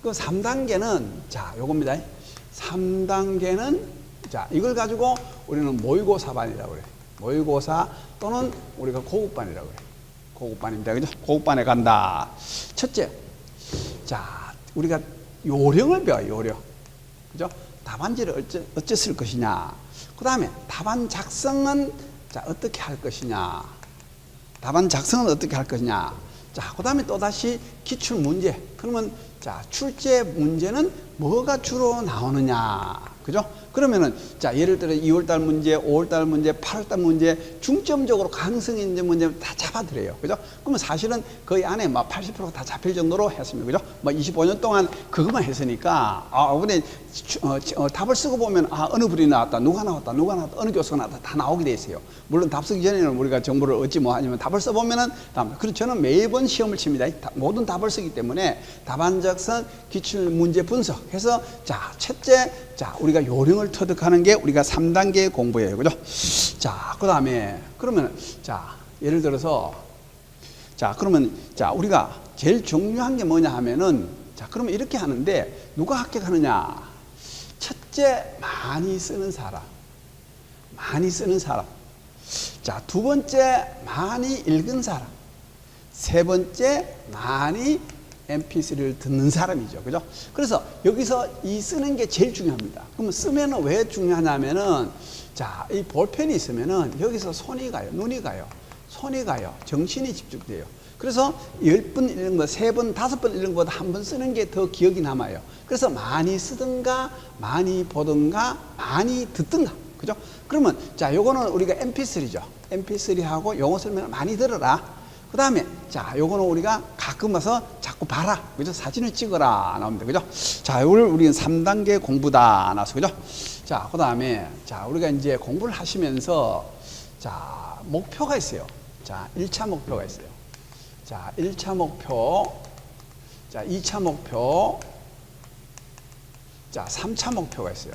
그 3단계는, 자, 요겁니다. 3단계는, 자, 이걸 가지고 우리는 모의고사반이라고 그래요. 모의고사 또는 우리가 고급반이라고 그래요. 고급반입니다. 그죠? 고급반에 간다. 첫째, 자, 우리가 요령을 배워요. 요령. 그죠? 답안지를 어째 쓸 것이냐. 그 다음에 답안 작성은, 자, 어떻게 할 것이냐. 답안 작성은 어떻게 할 것이냐. 자, 그 다음에 또다시 기출 문제. 그러면, 자, 출제 문제는 뭐가 주로 나오느냐. 그죠? 그러면은, 자, 예를 들어 2월달 문제, 5월달 문제, 8월달 문제, 중점적으로 가능성 있는 문제 다 잡아드려요. 그죠? 그러면 사실은 거의 안에 막 80%가 다 잡힐 정도로 했습니다. 그죠? 뭐 25년 동안 그것만 했으니까, 이번에 답을 쓰고 보면, 어느 분이 나왔다, 누가 나왔다, 어느 교수가 나왔다, 다 나오게 돼 있어요. 물론 답 쓰기 전에는 우리가 정보를 얻지 뭐 하냐면 답을 써보면은, 그래서 저는 매번 시험을 칩니다. 모든 답을 쓰기 때문에 답안 작성, 기출 문제 분석해서, 자, 첫째, 자, 우리가 요령을 터득하는 게 우리가 3단계 공부예요. 그죠? 자, 그 다음에, 그러면, 자, 예를 들어서, 자, 그러면, 자, 우리가 제일 중요한 게 뭐냐 하면은, 자, 그러면 이렇게 하는데, 누가 합격하느냐? 첫째, 많이 쓰는 사람. 많이 쓰는 사람. 자, 두 번째, 많이 읽은 사람. 세 번째, 많이 mp3를 듣는 사람이죠. 그죠? 그래서 여기서 이 쓰는 게 제일 중요합니다. 그러면 쓰면은 왜 중요하냐면은, 자, 이 볼펜이 있으면은 여기서 손이 가요. 눈이 가요. 손이 가요. 정신이 집중돼요. 그래서 10번 읽는 거, 3번, 5번 읽는 것보다 한 번 쓰는 게 더 기억이 남아요. 그래서 많이 쓰든가, 많이 보든가, 많이 듣든가. 그죠? 그러면, 자, 요거는 우리가 mp3죠. mp3하고 용어 설명을 많이 들어라. 그 다음에, 자, 요거는 우리가 가끔 와서 자꾸 봐라. 그죠? 사진을 찍어라. 나옵니다. 그죠? 자, 요걸 우리는 3단계 공부다. 나와서, 그죠? 자, 그 다음에, 자, 우리가 이제 공부를 하시면서, 자, 목표가 있어요. 자, 1차 목표가 있어요. 자, 1차 목표. 자, 2차 목표. 자, 3차 목표가 있어요.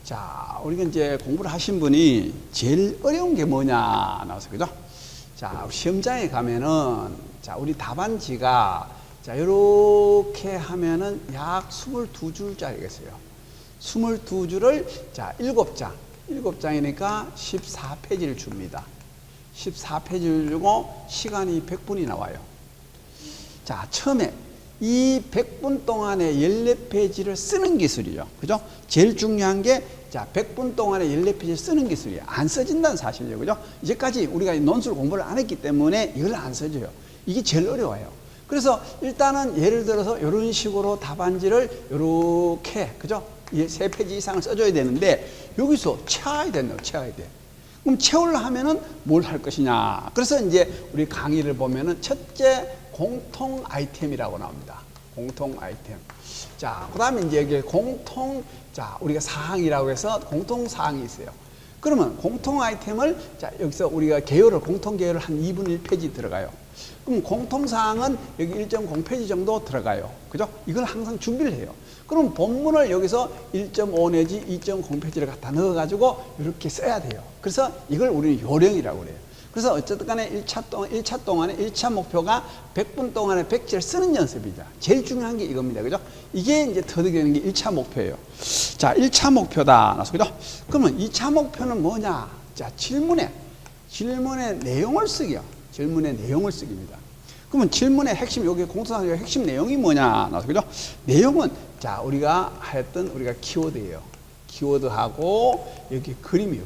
자, 우리가 이제 공부를 하신 분이 제일 어려운 게 뭐냐 나와서, 그죠? 자, 시험장에 가면은, 자, 우리 답안지가, 자, 요렇게 하면은 약 22줄짜리가 있어요. 22줄을, 자, 7장. 7장이니까 14페이지를 줍니다. 14페이지를 주고 시간이 100분이 나와요. 자, 처음에 이 100분 동안에 14페이지를 쓰는 기술이죠. 그죠? 제일 중요한 게, 자, 100분 동안에 14페이지를 쓰는 기술이에요. 안 써진다는 사실이에요. 그죠? 이제까지 우리가 논술 공부를 안 했기 때문에 이걸 안 써줘요. 이게 제일 어려워요. 그래서 일단은 예를 들어서 이런 식으로 답안지를 이렇게, 그죠? 3페이지 이상을 써줘야 되는데, 여기서 채워야 된다고, 채워야 돼. 그럼 채우려 하면은 뭘 할 것이냐. 그래서 이제 우리 강의를 보면은 첫째, 공통 아이템이라고 나옵니다. 공통 아이템. 자, 그 다음에 이제 여기 공통, 자, 우리가 사항이라고 해서 공통 사항이 있어요. 그러면 공통 아이템을, 자, 여기서 우리가 계열을, 공통 계열을 한 2분의 1페이지 들어가요. 그럼 공통 사항은 여기 1.0페이지 정도 들어가요. 그죠? 이걸 항상 준비를 해요. 그럼 본문을 여기서 1.5 내지 2.0페이지를 갖다 넣어가지고 이렇게 써야 돼요. 그래서 이걸 우리는 요령이라고 그래요. 그래서 어쨌든 간에 1차 동안에 1차 목표가 100분 동안에 100지를 쓰는 연습이죠. 제일 중요한 게 이겁니다. 그죠? 이게 이제 터득되는 게 1차 목표예요. 자, 1차 목표다. 그죠? 그러면 2차 목표는 뭐냐? 자, 질문의 내용을 쓰기요. 질문의 내용을 쓰기입니다. 그러면 질문의 핵심, 여기 공통사항의 핵심 내용이 뭐냐? 그죠? 내용은, 자, 우리가 하였던 우리가 키워드예요. 키워드하고 여기 그림이에요.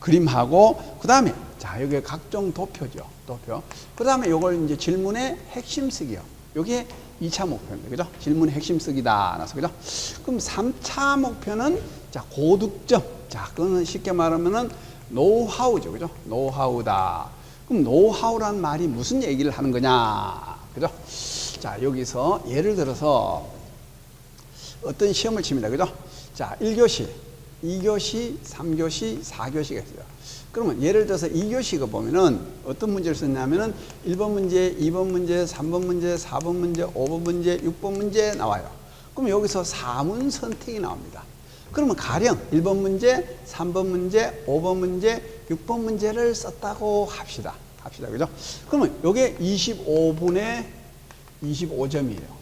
그림하고, 그 다음에, 자, 여기 각종 도표죠. 도표. 그 다음에 요걸 이제 질문의 핵심 쓰기요. 요게 2차 목표입니다. 그죠? 질문의 핵심 쓰기다. 나서, 그죠? 그럼 3차 목표는, 자, 고득점. 자, 그거는 쉽게 말하면은 노하우죠. 그죠? 노하우다. 그럼 노하우란 말이 무슨 얘기를 하는 거냐. 그죠? 자, 여기서 예를 들어서 어떤 시험을 칩니다. 그죠? 자, 1교시. 2교시, 3교시, 4교시가 있어요. 그러면 예를 들어서 2교시가 보면은 어떤 문제를 썼냐면은 1번 문제, 2번 문제, 3번 문제, 4번 문제, 5번 문제, 6번 문제 나와요. 그럼 여기서 4문 선택이 나옵니다. 그러면 가령 1번 문제, 3번 문제, 5번 문제, 6번 문제를 썼다고 합시다. 그죠? 그러면 요게 25분의 25점이에요.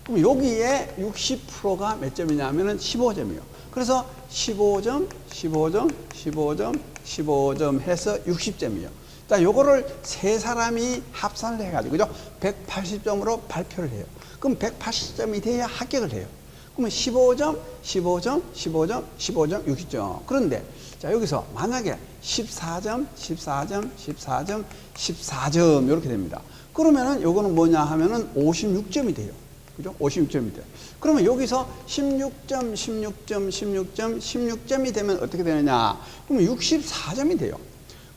그럼 여기에 60%가 몇 점이냐면은 15점이에요. 그래서 15점, 15점, 15점, 15점 해서 60점이에요. 자, 요거를 세 사람이 합산을 해가지고, 그죠? 180점으로 발표를 해요. 그럼 180점이 돼야 합격을 해요. 그러면 15점, 15점, 15점, 15점, 60점. 그런데, 자, 여기서 만약에 14점, 14점, 14점, 14점, 이렇게 됩니다. 그러면은 요거는 뭐냐 하면은 56점이 돼요. 그죠? 56점이 돼요. 그러면 여기서 16점, 16점, 16점, 16점이 되면 어떻게 되느냐? 그러면 64점이 돼요.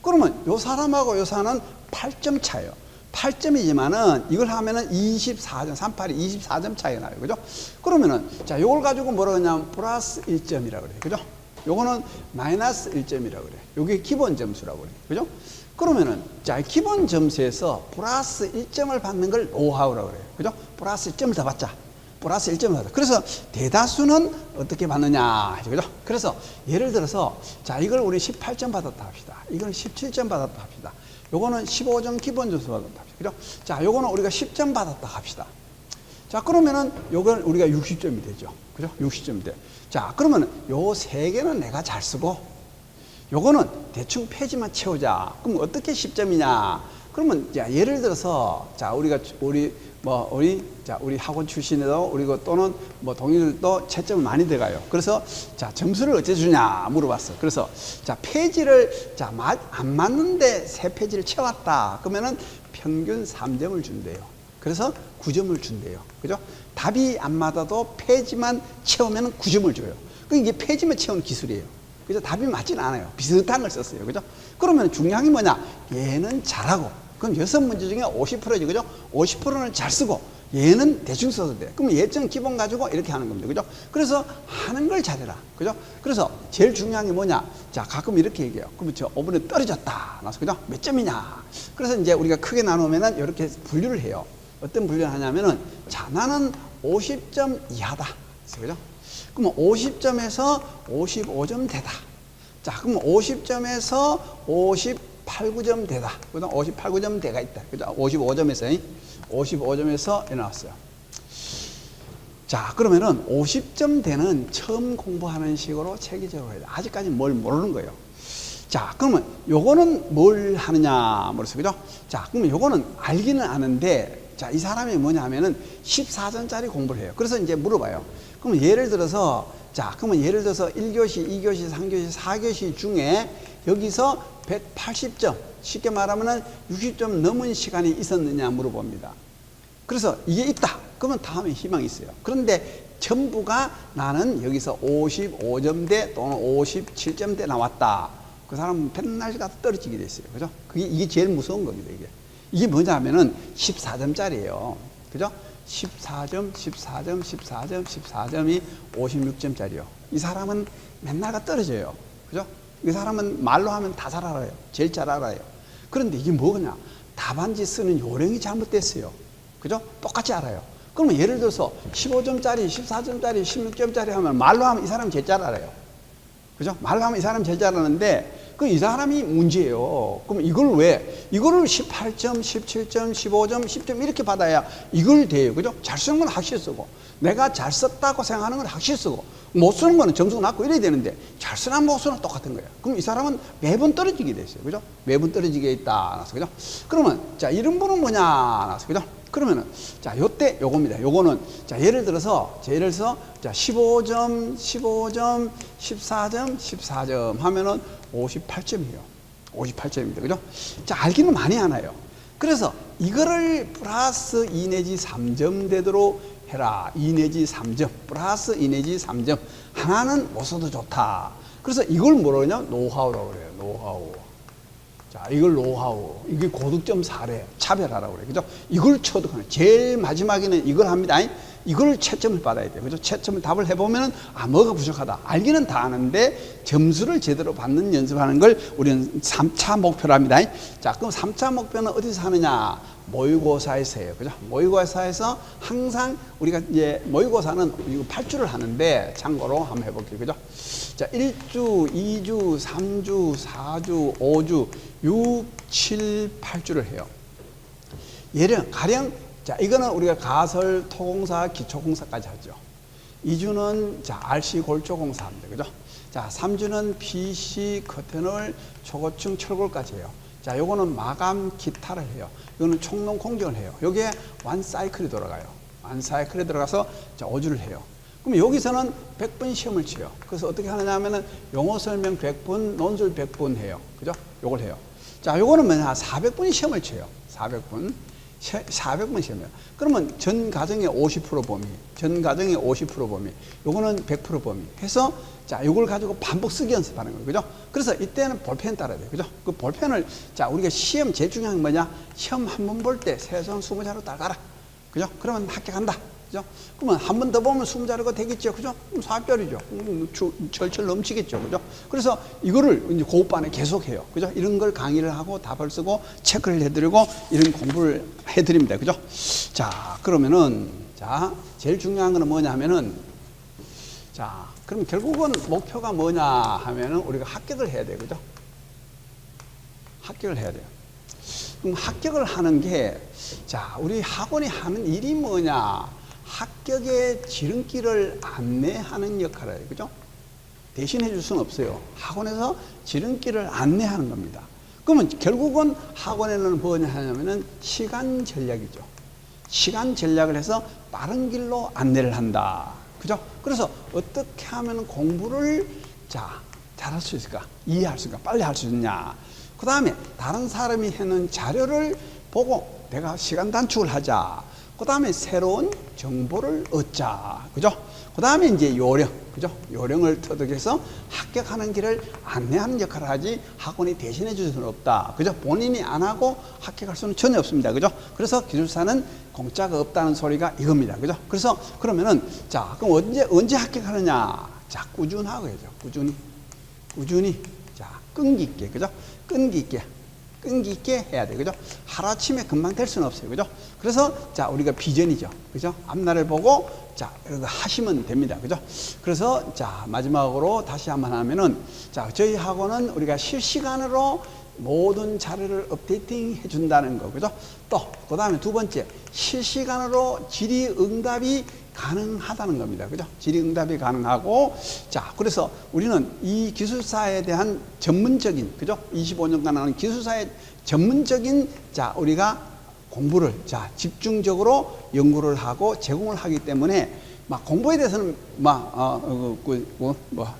그러면 요 사람하고 요 사람은 8점 차예요. 8점이지만은 이걸 하면은 24점, 38이 24점 차이가 나요. 그죠? 그러면은, 자, 요걸 가지고 뭐라 그러냐면 플러스 1점이라고 그래요. 그죠? 요거는 마이너스 1점이라고 그래요. 요게 기본 점수라고 그래요. 그죠? 그러면은, 자, 기본 점수에서 플러스 1점을 받는 걸 노하우라고 그래요. 그죠? 플러스 1점을 더 받자. 플러스 1점을 받자. 그래서 대다수는 어떻게 받느냐. 그죠? 그래서 예를 들어서, 자, 이걸 우리 18점 받았다 합시다. 이걸 17점 받았다 합시다. 요거는 15점 기본 점수 받았다 합시다. 그죠? 자, 요거는 우리가 10점 받았다 합시다. 자, 그러면은 요건 우리가 60점이 되죠. 그죠? 60점이 돼. 자, 그러면 요 세 개는 내가 잘 쓰고, 요거는 대충 페이지만 채우자. 그럼 어떻게 10점이냐? 그러면, 자, 예를 들어서, 자, 우리 학원 출신에도 우리 또는 뭐 동일도 채점을 많이 들어가요. 그래서, 자, 점수를 어째 주냐? 물어봤어. 그래서, 자, 페이지를, 자, 안 맞는데 세 페이지를 채웠다. 그러면은 평균 3점을 준대요. 그래서 9점을 준대요. 그죠? 답이 안 맞아도 페이지만 채우면 9점을 줘요. 이게 페이지만 채우는 기술이에요. 그죠? 답이 맞지는 않아요. 비슷한 걸 썼어요. 그죠? 그러면 중요한 게 뭐냐? 얘는 잘하고. 그럼 6문제 중에 50%지. 그죠? 50%는 잘 쓰고, 얘는 대충 써도 돼. 그럼 예점 기본 가지고 이렇게 하는 겁니다. 그죠? 그래서 하는 걸 잘해라. 그죠? 그래서 제일 중요한 게 뭐냐? 자, 가끔 이렇게 얘기해요. 그럼 저 5분에 떨어졌다. 나서 그죠? 몇 점이냐? 그래서 이제 우리가 크게 나누면은 이렇게 분류를 해요. 어떤 분류를 하냐면은, 자, 나는 50점 이하다. 그죠? 그러면 50점에서 55점 되다. 자, 그럼 50점에서 58, 9점 되다. 그죠? 58, 9점 대가 있다. 그죠? 55점에서 이렇게 나왔어요. 자, 그러면은 50점 대는 처음 공부하는 식으로 체계적으로 해야 돼. 아직까지 뭘 모르는 거예요. 자, 그러면 요거는 뭘 하느냐, 그래서 그죠? 자, 그러면 요거는 알기는 아는데, 자, 이 사람이 뭐냐 하면은 14점짜리 공부를 해요. 그래서 이제 물어봐요. 그러면 예를 들어서, 자, 그러면 예를 들어서 1교시, 2교시, 3교시, 4교시 중에 여기서 180점, 쉽게 말하면은 60점 넘은 시간이 있었느냐 물어봅니다. 그래서 이게 있다. 그러면 다음에 희망이 있어요. 그런데 전부가 나는 여기서 55점대 또는 57점대 나왔다. 그 사람은 맨날 가서 떨어지게 돼 있어요. 그죠? 이게 제일 무서운 겁니다, 이게. 이게 뭐냐 하면은 14점짜리예요. 그죠? 14점, 14점, 14점, 14점이 56점짜리요. 이 사람은 맨날 가 떨어져요. 그죠? 이 사람은 말로 하면 다 잘 알아요. 제일 잘 알아요. 그런데 이게 뭐냐? 답안지 쓰는 요령이 잘못됐어요. 그죠? 똑같이 알아요. 그러면 예를 들어서 15점짜리, 14점짜리, 16점짜리 하면 말로 하면 이 사람이 제일 잘 알아요. 그죠? 말로 하면 이 사람이 제일 잘 아는데, 이 사람이 문제예요. 그럼 이걸 왜? 이거를 18점, 17점, 15점, 10점 이렇게 받아야 이걸 돼요. 그죠? 잘 쓰는 건 확실히 쓰고, 내가 잘 썼다고 생각하는 건 확실히 쓰고, 못 쓰는 거는 점수가 낮고 이래야 되는데, 잘 쓰나 못 쓰나 똑같은 거예요. 그럼 이 사람은 매번 떨어지게 됐어요. 그죠? 매번 떨어지게 있다. 그죠? 그러면, 자, 이런 분은 뭐냐? 그죠? 그러면은, 자, 요때 요겁니다. 요거는, 자, 예를 들어서, 자, 15점, 15점, 14점, 14점 하면은 58점이에요. 58점입니다. 그죠? 자, 알기는 많이 하나요. 그래서 이거를 플러스 2 내지 3점 되도록 해라. 2 내지 3점. 플러스 2 내지 3점. 하나는 못 써도 좋다. 그래서 이걸 뭐라고 하냐? 노하우라고 그래요. 노하우. 자, 이걸 노하우. 이게 고득점 사례. 차별하라고 그래요. 그죠? 이걸 처득하는. 제일 마지막에는 이걸 합니다. 이걸 채점을 받아야 돼요. 그죠? 채점을 답을 해보면은, 아, 뭐가 부족하다. 알기는 다 아는데 점수를 제대로 받는 연습하는 걸 우리는 3차 목표로 합니다. 자, 그럼 3차 목표는 어디서 하느냐? 모의고사에서 해요. 그죠? 모의고사에서 항상 우리가 이제 모의고사는 이거 8주를 하는데 참고로 한번 해볼게요. 그죠? 자, 1주, 2주, 3주, 4주, 5주, 6, 7, 8주를 해요. 예를 가령, 자, 이거는 우리가 가설, 토공사, 기초공사까지 하죠. 2주는 자, RC 골조공사 합니다. 그죠? 자, 3주는 PC, 커튼을, 초고층, 철골까지 해요. 자, 요거는 마감, 기타를 해요. 이거는 총론 공정을 해요. 여기에 완 사이클이 돌아가요. 완 사이클에 들어가서 자, 5주를 해요. 그럼 여기서는 100분 시험을 치요. 그래서 어떻게 하느냐 하면은 용어 설명 100분, 논술 100분 해요. 그죠? 요걸 해요. 자, 요거는 뭐냐? 400분 시험을 쳐요. 400분. 400번 시험이에요. 그러면 전 과정의 50% 범위, 전 과정의 50% 범위, 요거는 100% 범위 해서, 자, 요걸 가지고 반복 쓰기 연습하는 거예요. 그죠? 그래서 이때는 볼펜 따라야 돼요. 그죠? 그 볼펜을, 자, 우리가 시험 제일 중요한 게 뭐냐? 시험 한 번 볼 때 세손 20자루 따가라. 그죠? 그러면 합격한다. 그죠? 그러면 한 번 더 보면 20자루가 되겠죠. 그죠? 그럼 4별이죠. 철철 넘치겠죠. 그죠? 그래서 이거를 이제 고급반에 계속 해요. 그죠? 이런 걸 강의를 하고 답을 쓰고 체크를 해드리고 이런 공부를 해드립니다. 그죠? 자, 그러면은, 자, 제일 중요한 거는 뭐냐 하면은, 자, 그럼 결국은 목표가 뭐냐 하면은 우리가 합격을 해야 돼요. 그죠? 합격을 해야 돼요. 그럼 합격을 하는 게, 자, 우리 학원이 하는 일이 뭐냐? 합격의 지름길을 안내하는 역할을 해요. 그죠? 대신해 줄 수는 없어요. 학원에서 지름길을 안내하는 겁니다. 그러면 결국은 학원에는 뭐냐 하냐면은 시간 전략이죠. 시간 전략을 해서 빠른 길로 안내를 한다. 그죠? 그래서 어떻게 하면 공부를, 자, 잘할 수 있을까? 이해할 수 있을까? 빨리 할 수 있냐? 그 다음에 다른 사람이 해놓은 자료를 보고 내가 시간 단축을 하자. 그 다음에 새로운 정보를 얻자. 그죠? 그 다음에 이제 요령, 그죠? 요령을 터득해서 합격하는 길을 안내하는 역할을 하지 학원이 대신해 줄 수는 없다. 그죠? 본인이 안 하고 합격할 수는 전혀 없습니다. 그죠? 그래서 기술사는 공짜가 없다는 소리가 이겁니다. 그죠? 그래서 그러면은 자, 그럼 언제 합격하느냐? 자, 꾸준하고 해야죠. 꾸준히. 자, 끈기 있게. 그죠? 끈기 있게 해야 돼. 그죠? 하루아침에 금방 될 수는 없어요. 그죠? 그래서 자, 우리가 비전이죠. 그죠? 앞날을 보고 자, 이거 하시면 됩니다. 그죠? 그래서 자, 마지막으로 다시 한번 하면은 자, 저희 학원은 우리가 실시간으로 모든 자료를 업데이팅 해 준다는 거. 그죠? 또 그다음에 두 번째, 실시간으로 질의응답이 가능하다는 겁니다. 그죠? 질의응답이 가능하고, 자, 그래서 우리는 이 기술사에 대한 전문적인, 그죠? 25년간 하는 기술사의 전문적인, 자, 우리가 공부를, 자, 집중적으로 연구를 하고 제공을 하기 때문에, 막 공부에 대해서는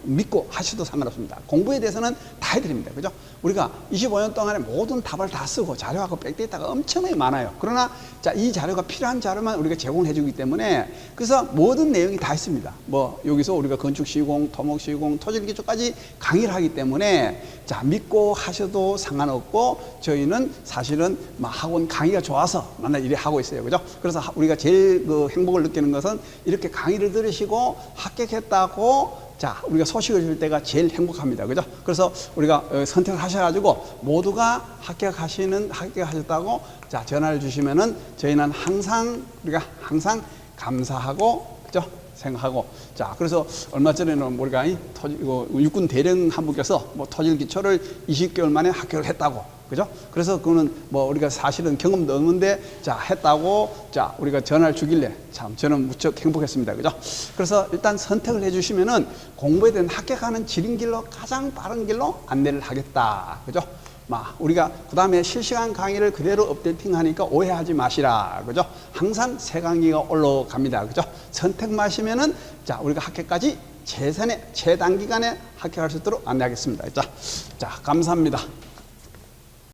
믿고 하셔도 상관없습니다. 공부에 대해서는 다 해드립니다. 그죠? 우리가 25년 동안에 모든 답을 다 쓰고 자료하고 백데이터가 엄청나게 많아요. 그러나 자, 이 자료가 필요한 자료만 우리가 제공을 해주기 때문에 그래서 모든 내용이 다 있습니다. 뭐 여기서 우리가 건축 시공, 토목 시공, 토질 기초까지 강의를 하기 때문에 자, 믿고 하셔도 상관없고 저희는 사실은 막 학원 강의가 좋아서 맨날 이래 하고 있어요. 그죠? 그래서 우리가 제일 그 행복을 느끼는 것은 이렇게 강의를 들으시고 합격했다고 자, 우리가 소식을 줄 때가 제일 행복합니다. 그죠? 그래서 우리가 선택을 하셔가지고 모두가 합격하셨다고 자, 전화를 주시면은 저희는 우리가 항상 감사하고, 그죠? 생각하고. 자, 그래서 얼마 전에는 우리가 육군 대령 한 분께서 뭐 토질 기초를 20개월 만에 합격을 했다고. 그죠? 그래서 그거는 뭐 우리가 사실은 경험도 없는데 자, 했다고 자, 우리가 전화를 주길래 참 저는 무척 행복했습니다. 그죠? 그래서 일단 선택을 해 주시면은 공부에 대한 합격하는 지름길로 가장 빠른 길로 안내를 하겠다. 그죠? 우리가 그 다음에 실시간 강의를 그대로 업데이팅 하니까 오해하지 마시라. 그죠? 항상 새 강의가 올라갑니다. 그죠? 선택만 하시면은 자, 우리가 합격까지 최단기간에 합격할 수 있도록 안내하겠습니다. 자, 감사합니다.